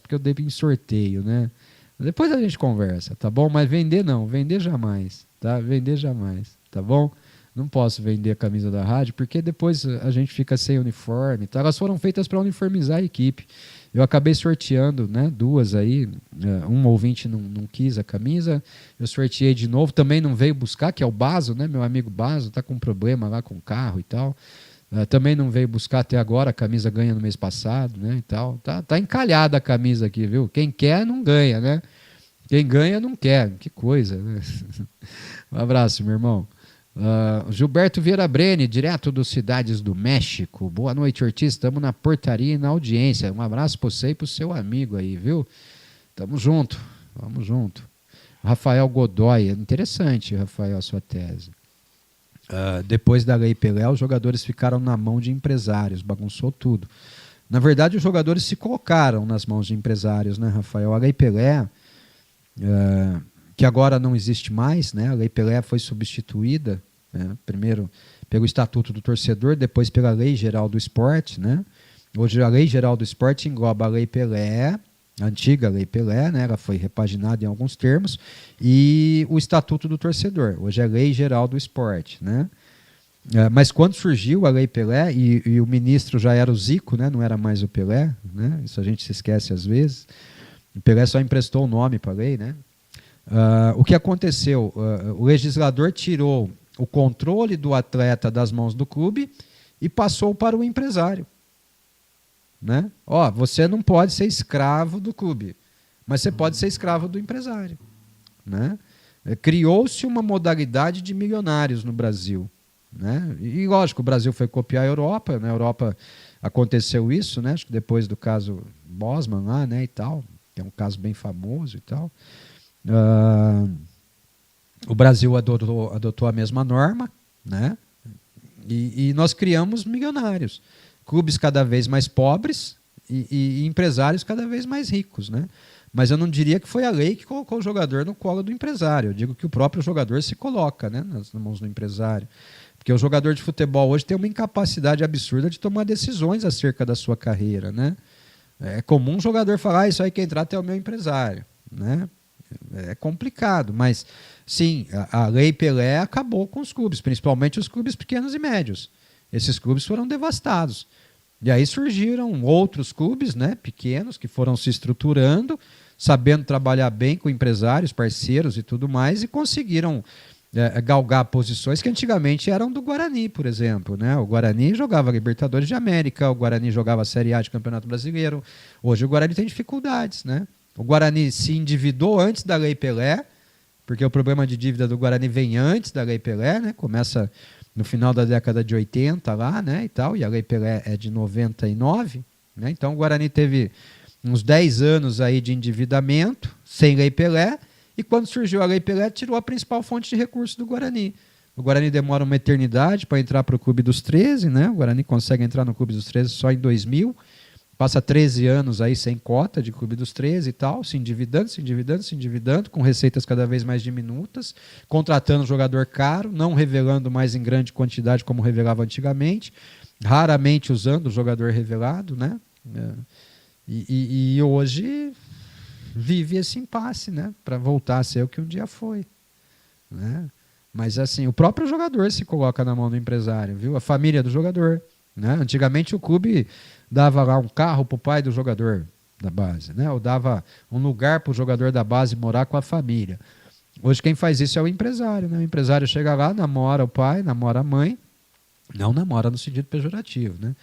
E: porque eu dei em sorteio, né? Depois a gente conversa, tá bom? Mas vender não, vender jamais, tá? Vender jamais, tá bom? Não posso vender a camisa da rádio, porque depois a gente fica sem uniforme, tá? Elas foram feitas para uniformizar a equipe. Eu acabei sorteando, né, 2 aí, um ouvinte não quis a camisa, eu sorteei de novo, também não veio buscar, que é o Baso, né, meu amigo Baso, tá com um problema lá com o carro e tal, também não veio buscar até agora, a camisa ganha no mês passado, né, e tal, tá encalhada a camisa aqui, viu, quem quer não ganha, né, quem ganha não quer, que coisa, né? Um abraço, meu irmão. Gilberto Vieira Brene, direto dos Cidades do México. Boa noite, Ortiz. Estamos na portaria e na audiência. Um abraço para você e para o seu amigo aí, viu? Tamo junto, vamos junto. Rafael Godoy, interessante, Rafael, a sua tese. Depois da Lei Pelé, os jogadores ficaram na mão de empresários, bagunçou tudo. Na verdade, os jogadores se colocaram nas mãos de empresários, né, Rafael? A Lei Pelé, que agora não existe mais, né? A Lei Pelé foi substituída, né? Primeiro pelo Estatuto do Torcedor, depois pela Lei Geral do Esporte, né? Hoje a Lei Geral do Esporte engloba a Lei Pelé, a antiga Lei Pelé, né? Ela foi repaginada em alguns termos, e o Estatuto do Torcedor. Hoje é a Lei Geral do Esporte, né? Mas quando surgiu a Lei Pelé, e o ministro já era o Zico, né? Não era mais o Pelé, né? Isso a gente se esquece às vezes. O Pelé só emprestou o nome para a lei, né? O que aconteceu? O legislador tirou o controle do atleta das mãos do clube e passou para o empresário. né? Ó, você não pode ser escravo do clube, mas você pode ser escravo do empresário, né? Criou-se uma modalidade de milionários no Brasil, né? E lógico, o Brasil foi copiar a Europa, na Europa aconteceu isso, né? Acho que depois do caso Bosman lá, né, e tal, que é um caso bem famoso e tal. O Brasil adotou a mesma norma, né? E nós criamos milionários, clubes cada vez mais pobres e empresários cada vez mais ricos, né? Mas eu não diria que foi a lei que colocou o jogador no colo do empresário. Eu digo que o próprio jogador se coloca, né, nas mãos do empresário. Porque o jogador de futebol hoje tem uma incapacidade absurda de tomar decisões acerca da sua carreira, né? É comum um jogador falar, isso aí que entrar até o meu empresário, né? É complicado, mas sim, a Lei Pelé acabou com os clubes, principalmente os clubes pequenos e médios. Esses clubes foram devastados. E aí surgiram outros clubes, né, pequenos, que foram se estruturando, sabendo trabalhar bem com empresários, parceiros e tudo mais, e conseguiram galgar posições que antigamente eram do Guarani, por exemplo, né? O Guarani jogava Libertadores de América, o Guarani jogava Série A de Campeonato Brasileiro. Hoje o Guarani tem dificuldades, né? O Guarani se endividou antes da Lei Pelé, porque o problema de dívida do Guarani vem antes da Lei Pelé, né? Começa no final da década de 80 lá, né, e tal, e a Lei Pelé é de 99, né? Então o Guarani teve uns 10 anos aí de endividamento, sem Lei Pelé, e quando surgiu a Lei Pelé, tirou a principal fonte de recursos do Guarani. O Guarani demora uma eternidade para entrar para o Clube dos 13, né? O Guarani consegue entrar no Clube dos 13 só em 2000, passa 13 anos aí sem cota de Clube dos 13 e tal, se endividando, com receitas cada vez mais diminutas, contratando jogador caro, não revelando mais em grande quantidade como revelava antigamente, raramente usando o jogador revelado, né? E hoje vive esse impasse, né? Para voltar a ser o que um dia foi, né? Mas assim, o próprio jogador se coloca na mão do empresário, viu? A família do jogador, né? Antigamente o clube dava lá um carro para o pai do jogador da base, né? Ou dava um lugar para o jogador da base morar com a família. Hoje quem faz isso é o empresário, né? O empresário chega lá, namora o pai, namora a mãe, não namora no sentido pejorativo, né?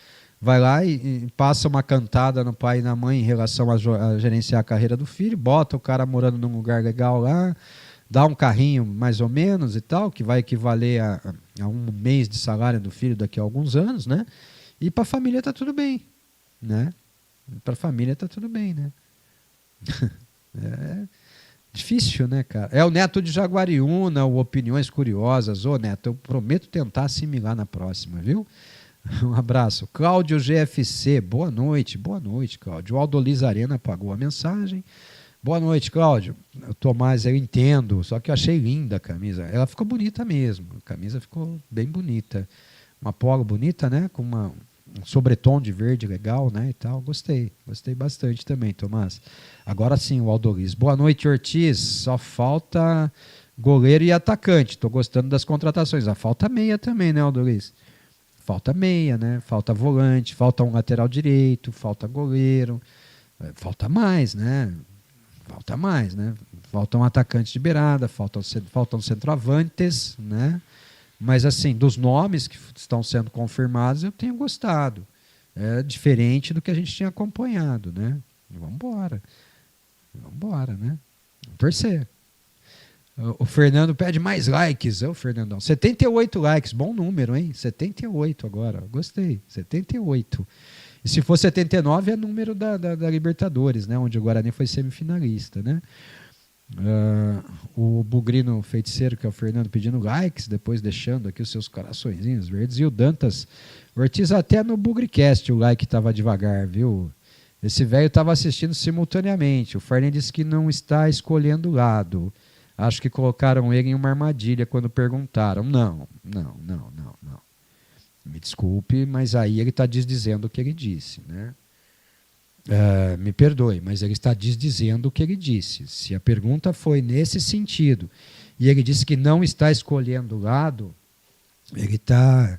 E: Vai lá e passa uma cantada no pai e na mãe em relação a gerenciar a carreira do filho, bota o cara morando num lugar legal lá, dá um carrinho mais ou menos e tal, que vai equivaler a um mês de salário do filho daqui a alguns anos, né? E para a família está tudo bem, né? Para a família está tudo bem, né? É difícil, né, cara? É o Neto de Jaguariúna, o Opiniões Curiosas. Ô, Neto, eu prometo tentar assimilar na próxima, viu? Um abraço. Cláudio GFC, boa noite, Cláudio. O Aldoliz Arena apagou a mensagem. Boa noite, Cláudio. Tomás, eu entendo, só que eu achei linda a camisa. Ela ficou bonita mesmo, a camisa ficou bem bonita. Uma polo bonita, né? Com um sobretom de verde legal, né? E tal. Gostei bastante também, Tomás. Agora sim, o Aldoliz. Boa noite, Ortiz. Só falta goleiro e atacante. Estou gostando das contratações. Falta meia também, né, Aldoliz? Falta meia, né? Falta volante, falta um lateral direito, falta goleiro, falta mais, né? Faltam atacantes de beirada, faltam centroavantes, né? Mas assim, dos nomes que estão sendo confirmados, eu tenho gostado. É diferente do que a gente tinha acompanhado, né? Vamos embora, né? Vamos torcer. O Fernando pede mais likes. O Fernandão. 78 likes, bom número, hein? 78 agora, gostei. 78. E se for 79 é número da Libertadores, né? Onde o Guarani foi semifinalista, né? O Bugrino Feiticeiro, que é o Fernando, pedindo likes, depois deixando aqui os seus coraçõezinhos verdes. E o Dantas Ortiz, até no Bugricast o like estava devagar, viu? Esse velho estava assistindo simultaneamente. O Fernando disse que não está escolhendo lado. Acho que colocaram ele em uma armadilha quando perguntaram. Não. Me desculpe, mas aí ele está desdizendo o que ele disse, né? Me perdoe, mas ele está desdizendo o que ele disse. Se a pergunta foi nesse sentido e ele disse que não está escolhendo lado, ele está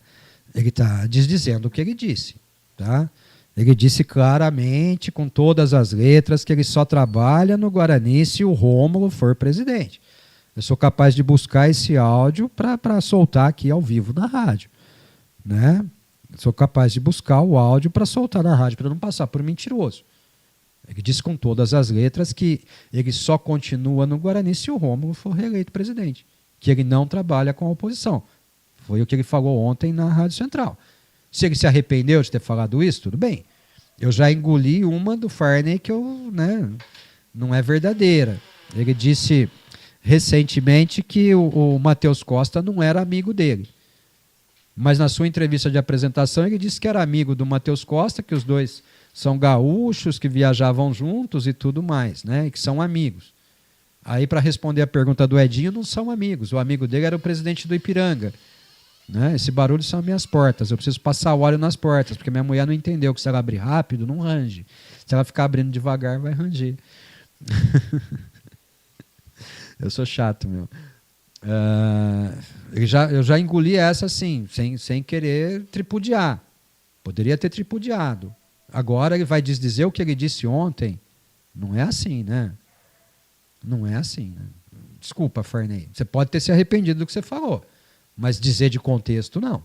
E: desdizendo o que ele disse, tá? Ele disse claramente, com todas as letras, que ele só trabalha no Guarani se o Rômulo for presidente. Eu sou capaz de buscar esse áudio para soltar aqui ao vivo na rádio, né? sou capaz de buscar o áudio para soltar na rádio, para não passar por mentiroso. Ele disse com todas as letras que ele só continua no Guarani se o Rômulo for reeleito presidente, que ele não trabalha com a oposição. Foi o que ele falou ontem na Rádio Central. Se ele se arrependeu de ter falado isso, tudo bem. Eu já engoli uma do Farney que não é verdadeira. Ele disse recentemente que o Matheus Costa não era amigo dele. Mas na sua entrevista de apresentação ele disse que era amigo do Matheus Costa, que os dois são gaúchos, que viajavam juntos e tudo mais, né? E que são amigos. Aí, para responder a pergunta do Edinho, não são amigos. O amigo dele era o presidente do Ipiranga. Né? Esse barulho são minhas portas. Eu preciso passar óleo nas portas, porque minha mulher não entendeu que se ela abrir rápido, não range. Se ela ficar abrindo devagar, vai ranger. Eu sou chato, meu. Eu já engoli essa assim, sem querer tripudiar. Poderia ter tripudiado. Agora ele vai desdizer o que ele disse ontem. Não é assim, né? Não é assim. Né? Desculpa, Farney. Você pode ter se arrependido do que você falou. Mas dizer de contexto, não.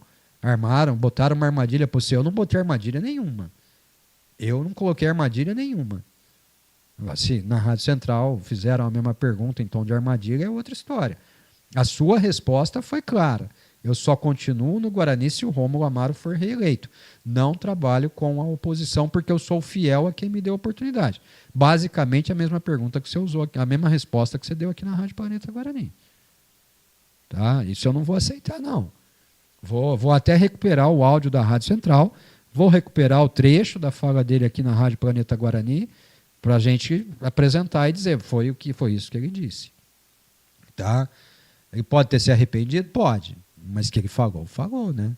E: Botaram uma armadilha para você. Eu não botei armadilha nenhuma. Eu não coloquei armadilha nenhuma. Se na Rádio Central fizeram a mesma pergunta em tom de armadilha, é outra história. A sua resposta foi clara. Eu só continuo no Guarani se o Rômulo Amaro for reeleito. Não trabalho com a oposição porque eu sou fiel a quem me deu a oportunidade. Basicamente a mesma pergunta que você usou, a mesma resposta que você deu aqui na Rádio Planeta Guarani. Tá? Isso eu não vou aceitar, não. Vou até recuperar o áudio da Rádio Central, vou recuperar o trecho da fala dele aqui na Rádio Planeta Guarani, para a gente apresentar e dizer, foi isso que ele disse. Tá? Ele pode ter se arrependido? Pode. Mas que ele falou, né?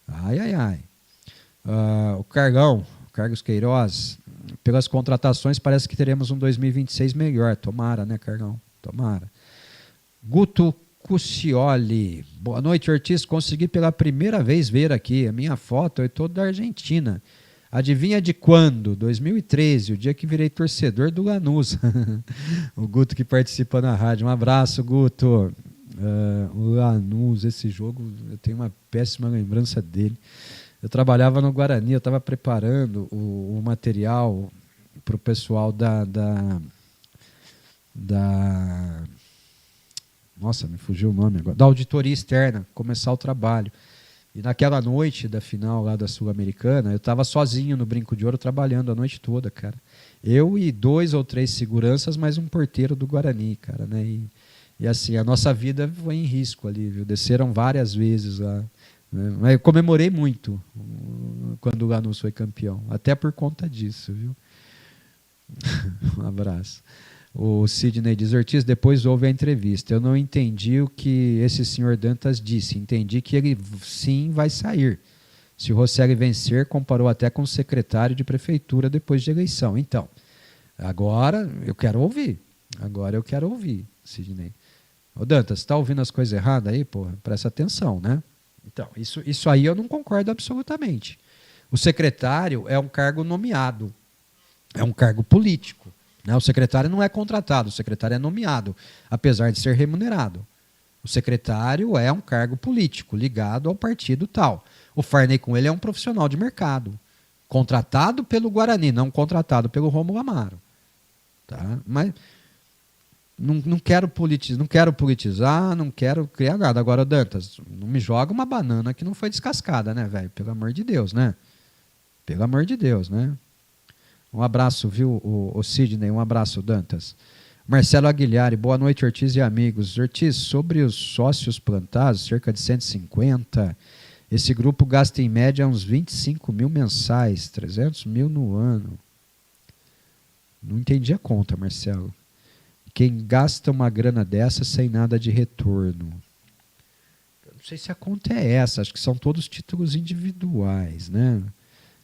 E: Ai. O Carlos Queiroz, pelas contratações, parece que teremos um 2026 melhor. Tomara, né, Carlão? Tomara. Guto Cuccioli. Boa noite, Ortiz. Consegui pela primeira vez ver aqui a minha foto. Eu estou da Argentina. Adivinha de quando? 2013, o dia que virei torcedor do Lanús. O Guto que participa na rádio. Um abraço, Guto. O Lanús, esse jogo, eu tenho uma péssima lembrança dele. Eu trabalhava no Guarani, eu estava preparando o material para o pessoal nossa, me fugiu o nome agora. Da auditoria externa, começar o trabalho. E naquela noite da final lá da Sul-Americana, eu estava sozinho no Brinco de Ouro trabalhando a noite toda, cara. Eu e 2 ou 3 seguranças, mais um porteiro do Guarani, cara, né? E assim, a nossa vida foi em risco ali, viu? Desceram várias vezes lá. Né? Mas eu comemorei muito quando o Lanús foi campeão, até por conta disso, viu? Um abraço. O Sidney diz, Ortiz, depois houve a entrevista. Eu não entendi o que esse senhor Dantas disse. Entendi que ele sim vai sair. Se o Rosselli vencer, comparou até com o secretário de prefeitura depois de eleição. Então, agora eu quero ouvir. Sidney. Ô Dantas, está ouvindo as coisas erradas aí? Porra, presta atenção, né? Então, isso aí eu não concordo absolutamente. O secretário é um cargo nomeado. É um cargo político. Né? O secretário não é contratado, o secretário é nomeado, apesar de ser remunerado. O secretário é um cargo político, ligado ao partido tal. O Farney com ele é um profissional de mercado, contratado pelo Guarani, não contratado pelo Rômulo Amaro. Tá? Mas não quero politizar, não quero criar nada. Agora, Dantas, não me joga uma banana que não foi descascada, né, velho? Pelo amor de Deus, né? Pelo amor de Deus, né? Um abraço, viu, o Sidney? Um abraço, Dantas. Marcelo Aguilhari, boa noite, Ortiz e amigos. Ortiz, sobre os sócios plantados, cerca de 150, esse grupo gasta em média uns 25 mil mensais, 300 mil no ano. Não entendi a conta, Marcelo. Quem gasta uma grana dessa sem nada de retorno? Eu não sei se a conta é essa, acho que são todos títulos individuais, né?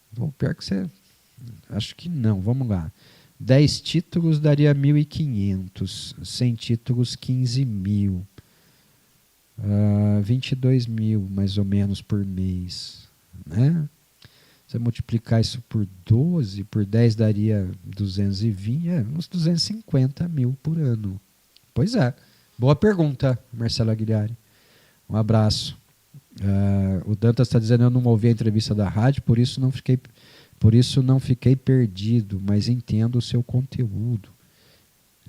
E: Bom, pior que você... Acho que não, vamos lá. 10 títulos daria 1.500, 100 títulos 15 mil, 22 mil mais ou menos por mês, né? Se você multiplicar isso por 12, por 10 daria 220, uns 250 mil por ano. Pois é, boa pergunta, Marcelo Aguilhari. Um abraço. O Dantas está dizendo: eu não ouvi a entrevista da rádio, por isso não fiquei perdido, mas entendo o seu conteúdo.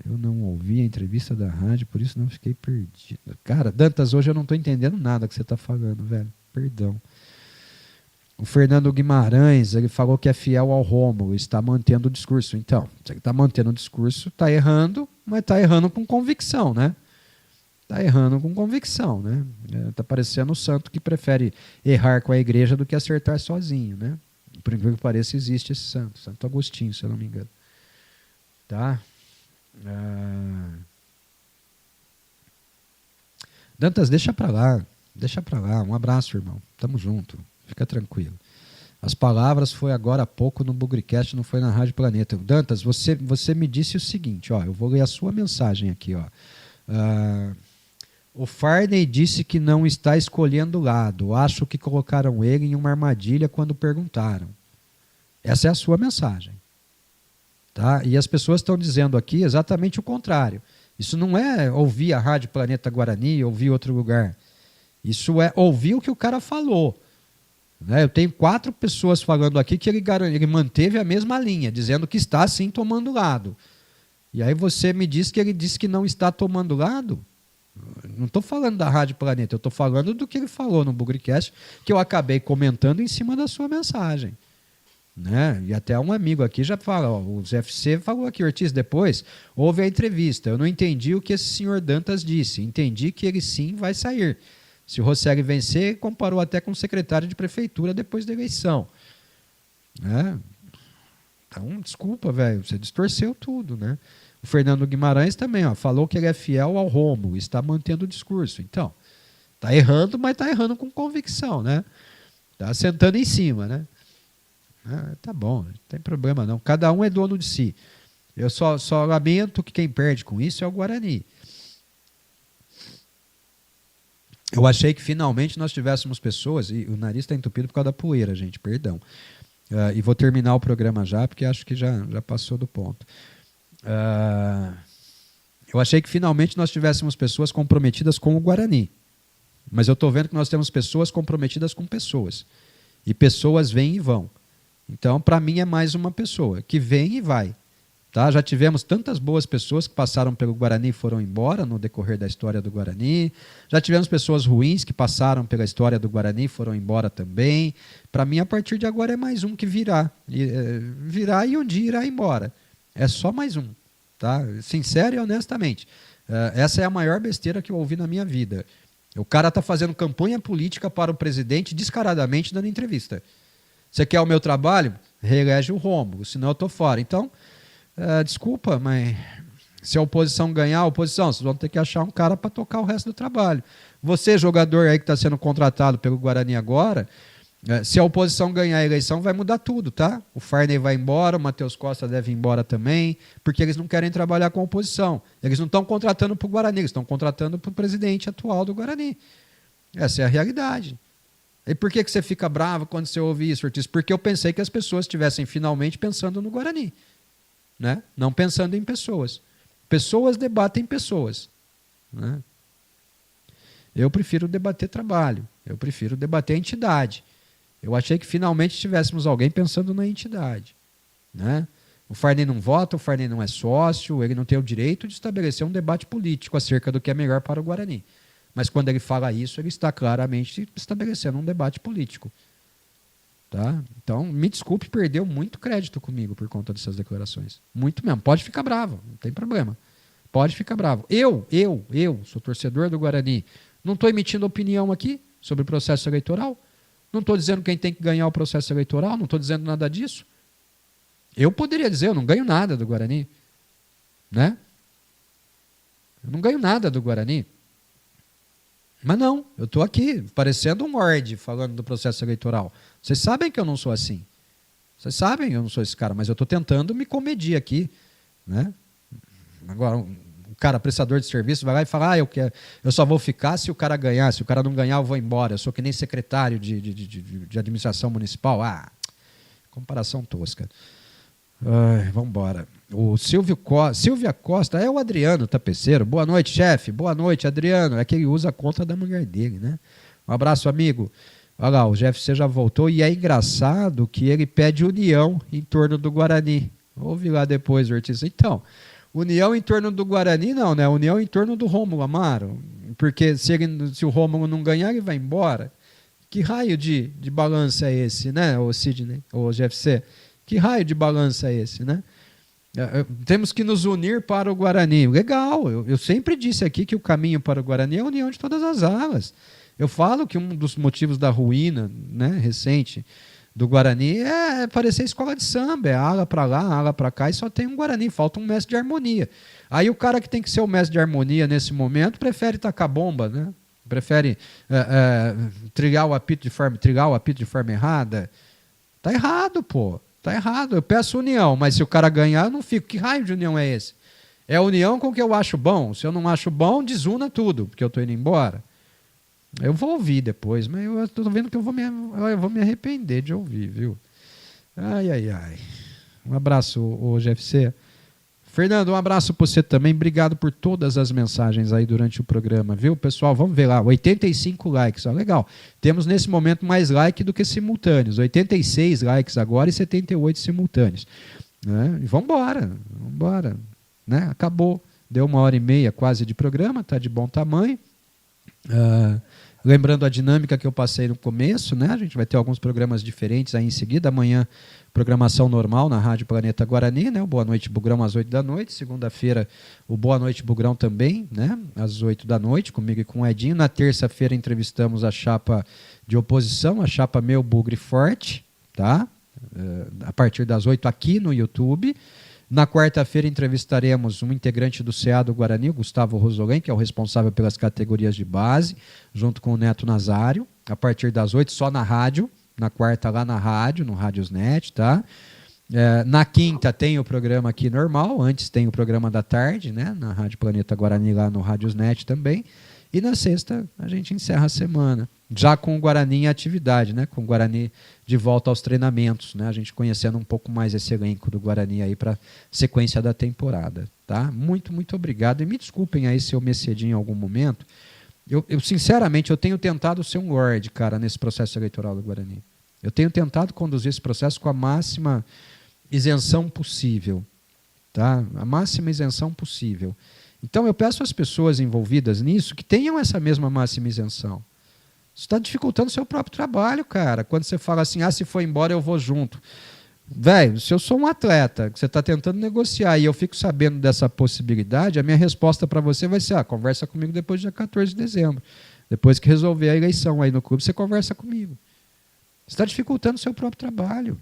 E: Eu não ouvi a entrevista da rádio, por isso não fiquei perdido. Cara, Dantas, hoje eu não estou entendendo nada que você está falando, velho. Perdão. O Fernando Guimarães, ele falou que é fiel ao Rômulo, está mantendo o discurso. Então, se ele está mantendo o discurso, está errando, mas está errando com convicção, né? Está errando com convicção, né? Está parecendo o santo que prefere errar com a igreja do que acertar sozinho, né? Por incrível que pareça, existe esse santo. Santo Agostinho, se eu não me engano. Tá? Dantas, deixa pra lá. Um abraço, irmão. Tamo junto. Fica tranquilo. As palavras foi agora há pouco no Bugricast, não foi na Rádio Planeta. Dantas, você me disse o seguinte, ó, eu vou ler a sua mensagem aqui, ó. O Farney disse que não está escolhendo lado. Acho que colocaram ele em uma armadilha quando perguntaram. Essa é a sua mensagem. Tá? E as pessoas estão dizendo aqui exatamente o contrário. Isso não é ouvir a Rádio Planeta Guarani, ouvir outro lugar. Isso é ouvir o que o cara falou. Né? Eu tenho 4 pessoas falando aqui que ele manteve a mesma linha, dizendo que está sim tomando lado. E aí você me diz que ele disse que não está tomando lado? Não estou falando da Rádio Planeta, eu estou falando do que ele falou no Bugricast, que eu acabei comentando em cima da sua mensagem. Né? E até um amigo aqui já fala, ó, o ZFC falou aqui, Ortiz, depois houve a entrevista, eu não entendi o que esse senhor Dantas disse, entendi que ele sim vai sair. Se o Rosselli vencer, comparou até com o secretário de prefeitura depois da eleição. Né? Então, desculpa, velho, você distorceu tudo, né? O Fernando Guimarães também, ó, falou que ele é fiel ao Rômulo, está mantendo o discurso. Então, está errando, mas está errando com convicção, né? Está sentando em cima, né? Tá bom, não tem problema não. Cada um é dono de si. Eu só lamento que quem perde com isso é o Guarani. Eu achei que finalmente nós tivéssemos pessoas, e o nariz está entupido por causa da poeira, gente, perdão. E vou terminar o programa já, porque acho que já passou do ponto. Eu achei que finalmente nós tivéssemos pessoas comprometidas com o Guarani. Mas eu estou vendo que nós temos pessoas comprometidas com pessoas. E pessoas vêm e vão. Então, para mim, é mais uma pessoa que vem e vai. Tá? Já tivemos tantas boas pessoas que passaram pelo Guarani e foram embora no decorrer da história do Guarani. Já tivemos pessoas ruins que passaram pela história do Guarani e foram embora também. Para mim, a partir de agora, é mais um que virá. Virá e um dia irá embora. É só mais um. Tá? Sincero e honestamente. Essa é a maior besteira que eu ouvi na minha vida. O cara está fazendo campanha política para o presidente descaradamente dando entrevista. Você quer o meu trabalho? Reelege o Rômulo, senão eu estou fora. Então, desculpa, mas se a oposição ganhar, a oposição, vocês vão ter que achar um cara para tocar o resto do trabalho. Você, jogador aí que está sendo contratado pelo Guarani agora, se a oposição ganhar a eleição, vai mudar tudo, tá? O Farney vai embora, o Matheus Costa deve ir embora também, porque eles não querem trabalhar com a oposição. Eles não estão contratando para o Guarani, eles estão contratando para o presidente atual do Guarani. Essa é a realidade. E por que você fica bravo quando você ouve isso, Ortiz? Porque eu pensei que as pessoas estivessem finalmente pensando no Guarani, né? Não pensando em pessoas. Pessoas debatem pessoas, né? Eu prefiro debater trabalho, eu prefiro debater a entidade. Eu achei que finalmente tivéssemos alguém pensando na entidade, né? O Farney não vota, o Farney não é sócio, ele não tem o direito de estabelecer um debate político acerca do que é melhor para o Guarani. Mas quando ele fala isso, ele está claramente estabelecendo um debate político. Tá? Então, me desculpe, perdeu muito crédito comigo por conta dessas declarações. Muito mesmo. Pode ficar bravo, não tem problema. Pode ficar bravo. Eu sou torcedor do Guarani. Não estou emitindo opinião aqui sobre o processo eleitoral. Não estou dizendo quem tem que ganhar o processo eleitoral. Não estou dizendo nada disso. Eu poderia dizer, eu não ganho nada do Guarani. Né? Eu não ganho nada do Guarani. Mas não, eu estou aqui, parecendo um Word, falando do processo eleitoral. Vocês sabem que eu não sou assim. Vocês sabem que eu não sou esse cara, mas eu estou tentando me comedir aqui. Né? Agora, o cara, prestador de serviço, vai lá e fala, eu só vou ficar se o cara ganhar, se o cara não ganhar eu vou embora, eu sou que nem secretário de administração municipal. Comparação tosca. Vamos embora. O Silvia Costa, é o Adriano Tapeceiro. Boa noite, chefe. Boa noite, Adriano. É que ele usa a conta da mulher dele, né? Um abraço, amigo. Olha lá, o GFC já voltou e é engraçado que ele pede união em torno do Guarani. Ouve lá depois, Ortiz. Então, união em torno do Guarani não, né? União em torno do Rômulo Amaro. Porque se o Rômulo não ganhar, ele vai embora. Que raio de balanço é esse, né, o Sidney, o GFC? Que raio de balanço é esse, né? Temos que nos unir para o Guarani. Legal, eu sempre disse aqui que o caminho para o Guarani é a união de todas as alas. Eu falo que um dos motivos da ruína, né, recente do Guarani é parecer escola de samba, é ala para lá, ala para cá, e só tem um Guarani, falta um mestre de harmonia. Aí o cara que tem que ser o mestre de harmonia nesse momento prefere tacar bomba, né? Prefere trilhar o apito de forma errada. Tá errado, pô. Tá errado. Eu peço união, mas se o cara ganhar, eu não fico. Que raio de união é esse? É a união com o que eu acho bom. Se eu não acho bom, desuna tudo, porque eu tô indo embora. Eu vou ouvir depois, mas eu tô vendo que eu vou me arrepender de ouvir, viu? Ai, ai, ai. Um abraço, o GFC. Fernando, um abraço para você também. Obrigado por todas as mensagens aí durante o programa, viu? Pessoal, vamos ver lá. 85 likes. Ó, legal. Temos nesse momento mais like do que simultâneos. 86 likes agora e 78 simultâneos. Né? E vamos embora. Né? Acabou. Deu 1h30 quase de programa, está de bom tamanho. Lembrando a dinâmica que eu passei no começo, né? A gente vai ter alguns programas diferentes aí em seguida. Amanhã, programação normal na Rádio Planeta Guarani, né? O Boa Noite Bugrão às 8 da noite. Segunda-feira, o Boa Noite Bugrão também, né? Às 8 da noite, comigo e com o Edinho. Na terça-feira, entrevistamos a chapa de oposição, a chapa Meu Bugre Forte, tá? A partir das 8 aqui no YouTube. Na quarta-feira entrevistaremos um integrante do CA do Guarani, o Gustavo Rosolém, que é o responsável pelas categorias de base, junto com o Neto Nazário, a partir das 8, só na rádio, na quarta lá na rádio, no Rádiosnet, tá? Na quinta tem o programa aqui normal, antes tem o programa da tarde, né? Na Rádio Planeta Guarani, lá no Rádiosnet também, e na sexta a gente encerra a semana, já com o Guarani em atividade, né? Com o Guarani de volta aos treinamentos, né? A gente conhecendo um pouco mais esse elenco do Guarani aí para sequência da temporada, tá? Muito, muito obrigado. E me desculpem aí se eu me excedi em algum momento. Eu sinceramente, eu tenho tentado ser um lorde, cara, nesse processo eleitoral do Guarani. Eu tenho tentado conduzir esse processo com a máxima isenção possível, tá? A máxima isenção possível. Então eu peço às pessoas envolvidas nisso que tenham essa mesma máxima isenção. Isso está dificultando o seu próprio trabalho, cara. Quando você fala assim, se for embora eu vou junto. Velho, se eu sou um atleta que você está tentando negociar e eu fico sabendo dessa possibilidade, a minha resposta para você vai ser, conversa comigo depois do dia 14 de dezembro. Depois que resolver a eleição aí no clube, você conversa comigo. Você está dificultando o seu próprio trabalho.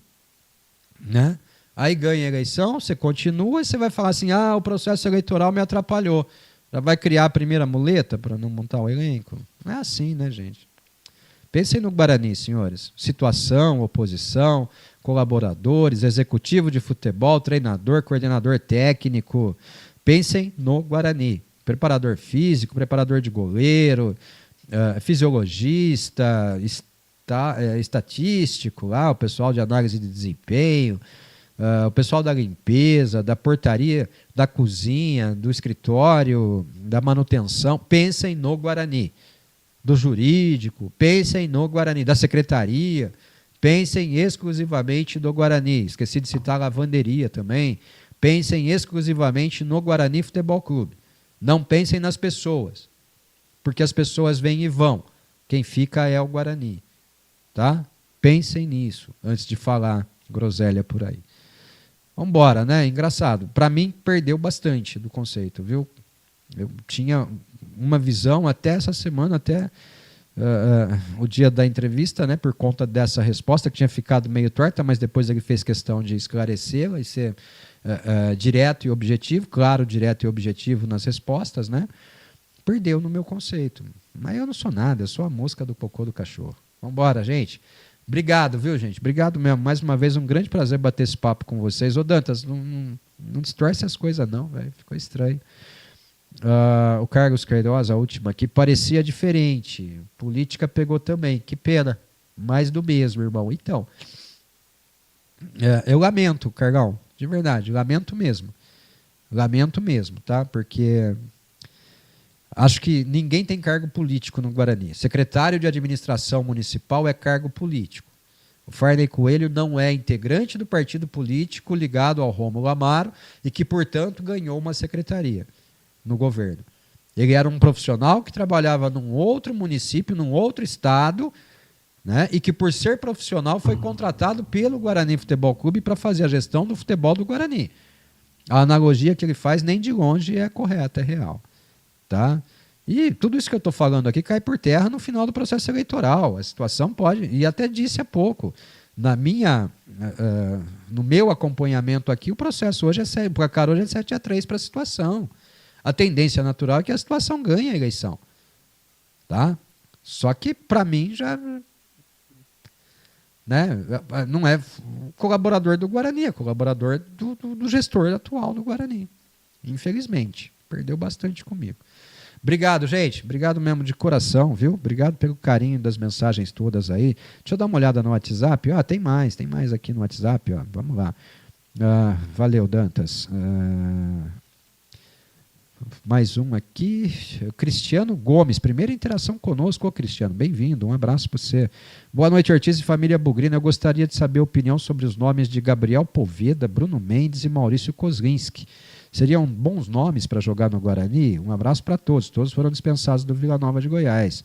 E: Né? Aí ganha a eleição, você continua e você vai falar assim, o processo eleitoral me atrapalhou. Já vai criar a primeira muleta para não montar o elenco? Não é assim, né, gente? Pensem no Guarani, senhores. Situação, oposição, colaboradores, executivo de futebol, treinador, coordenador técnico. Pensem no Guarani. Preparador físico, preparador de goleiro, fisiologista, estatístico, o pessoal de análise de desempenho, o pessoal da limpeza, da portaria, da cozinha, do escritório, da manutenção. Pensem no Guarani. Do jurídico, pensem no Guarani, da secretaria, pensem exclusivamente no Guarani. Esqueci de citar a lavanderia também. Pensem exclusivamente no Guarani Futebol Clube. Não pensem nas pessoas, porque as pessoas vêm e vão. Quem fica é o Guarani. Tá? Pensem nisso antes de falar groselha por aí. Vamos embora, né? Engraçado. Para mim, perdeu bastante do conceito, viu? Eu tinha uma visão até essa semana, até o dia da entrevista, né, por conta dessa resposta que tinha ficado meio torta, mas depois ele fez questão de esclarecê-la e ser direto e objetivo, claro, direto e objetivo nas respostas, né? Perdeu no meu conceito. Mas eu não sou nada, eu sou a mosca do cocô do cachorro. Vamos embora, gente. Obrigado, viu, gente? Obrigado mesmo. Mais uma vez, um grande prazer bater esse papo com vocês. Ô, Dantas, não distorce as coisas não, velho. Ficou estranho. O Carlos Queiroz, a última aqui, parecia diferente. Política pegou também. Que pena. Mais do mesmo, irmão. Então, eu lamento, Carlão. De verdade, lamento mesmo. Lamento mesmo, tá? Porque Acho que ninguém tem cargo político no Guarani. Secretário de administração municipal é cargo político. O Farney Coelho não é integrante do partido político ligado ao Rômulo Amaro e que, portanto, ganhou uma secretaria no governo. Ele era um profissional que trabalhava num outro município, num outro estado, né, e que, por ser profissional, foi contratado pelo Guarani Futebol Clube para fazer a gestão do futebol do Guarani. A analogia que ele faz nem de longe é correta, é real. Tá? E tudo isso que eu estou falando aqui cai por terra no final do processo eleitoral. A situação pode, e até disse há pouco, no meu acompanhamento aqui, o processo hoje o placar hoje é 7-3 para a situação. A tendência natural é que a situação ganhe a eleição. Tá? Só que, para mim, já né, não é colaborador do Guarani, é colaborador do gestor atual do Guarani. Infelizmente. Perdeu bastante comigo. Obrigado, gente. Obrigado mesmo de coração, viu? Obrigado pelo carinho das mensagens todas aí. Deixa eu dar uma olhada no WhatsApp. Tem mais aqui no WhatsApp. Vamos lá. Valeu, Dantas. Mais um aqui. Cristiano Gomes. Primeira interação conosco, Cristiano. Bem-vindo. Um abraço para você. Boa noite, Ortiz e família Bugrina. Eu gostaria de saber a opinião sobre os nomes de Gabriel Poveda, Bruno Mendes e Maurício Kozlinski. Seriam bons nomes para jogar no Guarani? Um abraço para todos. Todos foram dispensados do Vila Nova de Goiás.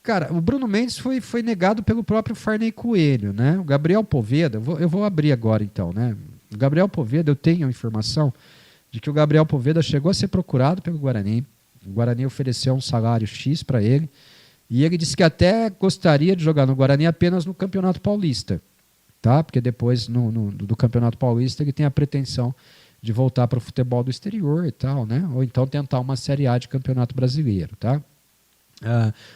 E: Cara, o Bruno Mendes foi negado pelo próprio Farney Coelho, né? O Gabriel Poveda, eu vou abrir agora então, né? O Gabriel Poveda, eu tenho a informação de que o Gabriel Poveda chegou a ser procurado pelo Guarani. O Guarani ofereceu um salário X para ele. E ele disse que até gostaria de jogar no Guarani apenas no Campeonato Paulista. Tá? Porque depois do Campeonato Paulista ele tem a pretensão de voltar para o futebol do exterior e tal, né? Ou então tentar uma Série A de Campeonato Brasileiro, tá?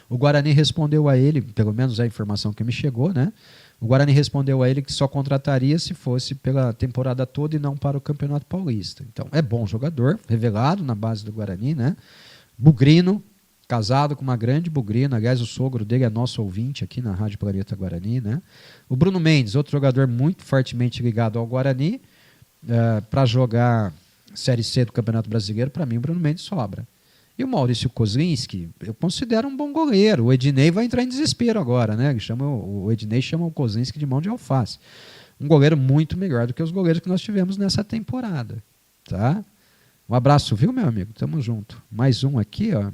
E: O Guarani respondeu a ele, pelo menos a informação que me chegou, né? O Guarani respondeu a ele que só contrataria se fosse pela temporada toda e não para o Campeonato Paulista. Então, é bom jogador, revelado na base do Guarani, né? Bugrino, casado com uma grande bugrina, aliás, o sogro dele é nosso ouvinte aqui na Rádio Planeta Guarani, né? O Bruno Mendes, outro jogador muito fortemente ligado ao Guarani, para jogar Série C do Campeonato Brasileiro, para mim o Bruno Mendes sobra. E o Maurício Kozlinski, eu considero um bom goleiro. O Ednei vai entrar em desespero agora, né? O Ednei chama o Kozlinski de mão de alface. Um goleiro muito melhor do que os goleiros que nós tivemos nessa temporada. Tá? Um abraço, viu, meu amigo? Tamo junto. Mais um aqui, ó.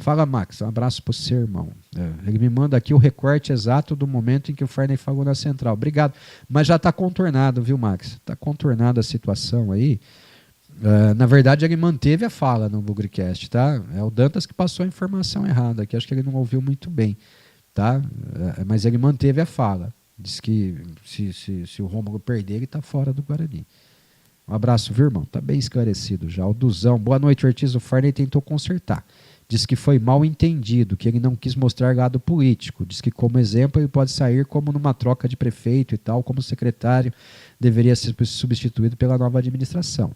E: Fala, Max, um abraço para o seu irmão. Ele me manda aqui o recorte exato do momento em que o Farney falou na central. Obrigado. Mas já está contornado, viu, Max? Está contornada a situação aí. Na verdade, ele manteve a fala no Bugricast, tá? É o Dantas que passou a informação errada aqui. Acho que ele não ouviu muito bem, tá? Mas ele manteve a fala. Diz que se o Rômulo perder, ele está fora do Guarani. Um abraço, viu, irmão? Está bem esclarecido já. O Duzão. Boa noite, Ortiz. O Farney tentou consertar. Diz que foi mal entendido, que ele não quis mostrar lado político. Diz que, como exemplo, ele pode sair como numa troca de prefeito e tal, como secretário deveria ser substituído pela nova administração.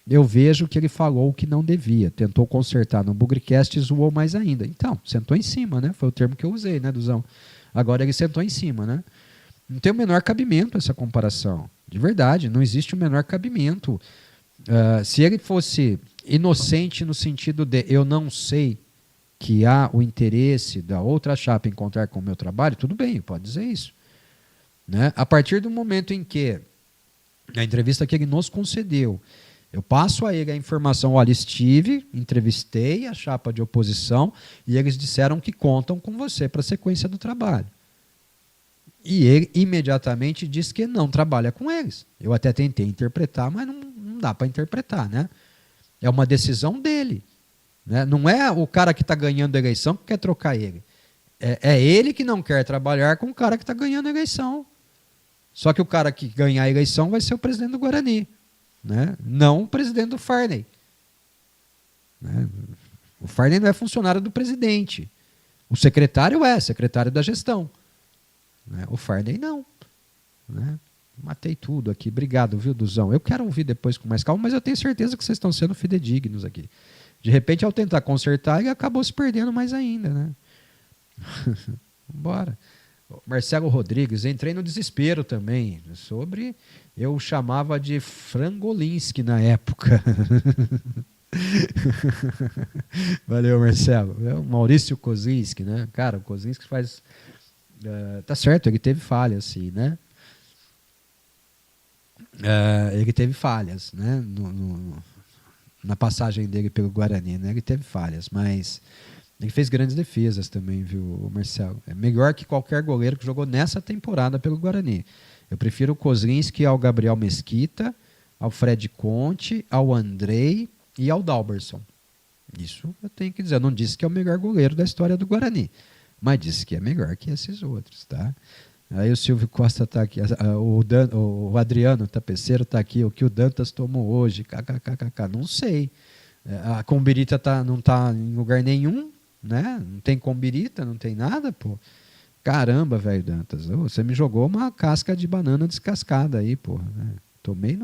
E: Eu vejo que ele falou o que não devia. Tentou consertar no Bugricast e zoou mais ainda. Então, sentou em cima, né? Foi o termo que eu usei, né, Duzão? Agora ele sentou em cima, né? Não tem o menor cabimento essa comparação. De verdade, não existe o menor cabimento. Se ele fosse inocente no sentido de eu não sei que há o interesse da outra chapa em encontrar com o meu trabalho, tudo bem, pode dizer isso. Né? A partir do momento em que, na entrevista que ele nos concedeu, eu passo a ele a informação, olha, entrevistei a chapa de oposição e eles disseram que contam com você para a sequência do trabalho. E ele imediatamente diz que não trabalha com eles. Eu até tentei interpretar, mas não dá para interpretar, né? É uma decisão dele. Né? Não é o cara que está ganhando a eleição que quer trocar ele. É ele que não quer trabalhar com o cara que está ganhando a eleição. Só que o cara que ganhar a eleição vai ser o presidente do Guarani. Né? Não o presidente do Farney. Né? O Farney não é funcionário do presidente. O secretário é secretário da gestão. Né? O Farney não. Né? Matei tudo aqui. Obrigado, viu, Duzão? Eu quero ouvir depois com mais calma, mas eu tenho certeza que vocês estão sendo fidedignos aqui. De repente, ao tentar consertar, ele acabou se perdendo mais ainda. Né? Bora. Marcelo Rodrigues, entrei no desespero também. Eu chamava de Frangolinski na época. Valeu, Marcelo. É o Maurício Kozinski, né? Cara, o Kozinski faz... tá certo, ele teve falhas, sim, né? Ele teve falhas, né? Na passagem dele pelo Guarani, né? Ele teve falhas, mas ele fez grandes defesas também, viu, Marcelo? É melhor que qualquer goleiro que jogou nessa temporada pelo Guarani. Eu prefiro o Kozinski ao Gabriel Mesquita, ao Fred Conte, ao Andrei e ao Dalberson. Isso eu tenho que dizer. Eu não disse que é o melhor goleiro da história do Guarani, mas disse que é melhor que esses outros, tá? Aí o Silvio Costa está aqui, o Adriano Tapeceiro está aqui, o que o Dantas tomou hoje, kkkk, não sei. A Combirita não está em lugar nenhum, né? Não tem Combirita, não tem nada, pô. Caramba, velho, Dantas, você me jogou uma casca de banana descascada aí, pô. Né? Tomei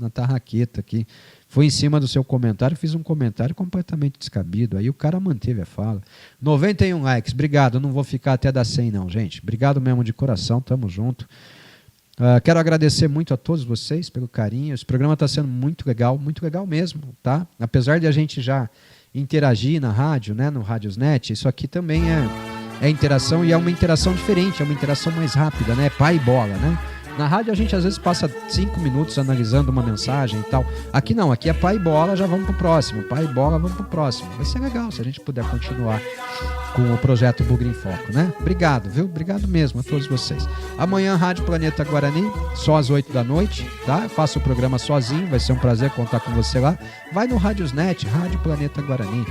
E: na tarraqueta aqui. Foi em cima do seu comentário, fiz um comentário completamente descabido. Aí o cara manteve a fala. 91 likes, obrigado. Eu não vou ficar até dar 100 não, gente. Obrigado mesmo de coração, tamo junto. Quero agradecer muito a todos vocês pelo carinho. Esse programa está sendo muito legal mesmo, tá? Apesar de a gente já interagir na rádio, né, no Radiosnet, isso aqui também é interação e é uma interação diferente, é uma interação mais rápida, né? Pai e bola, né? Na rádio a gente às vezes passa 5 minutos analisando uma mensagem e tal. Aqui não, aqui é pai e bola, já vamos pro próximo. Pai e bola, vamos pro próximo. Vai ser legal se a gente puder continuar com o projeto Bugre em Foco, né? Obrigado, viu? Obrigado mesmo a todos vocês. Amanhã, Rádio Planeta Guarani, só às 8 da noite, tá? Eu faço o programa sozinho, vai ser um prazer contar com você lá. Vai no Radiosnet, Rádio Planeta Guarani.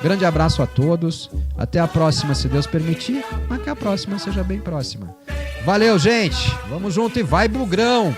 E: Grande abraço a todos. Até a próxima, se Deus permitir, mas que a próxima seja bem próxima. Valeu, gente. Vamos junto e vai, Bugrão!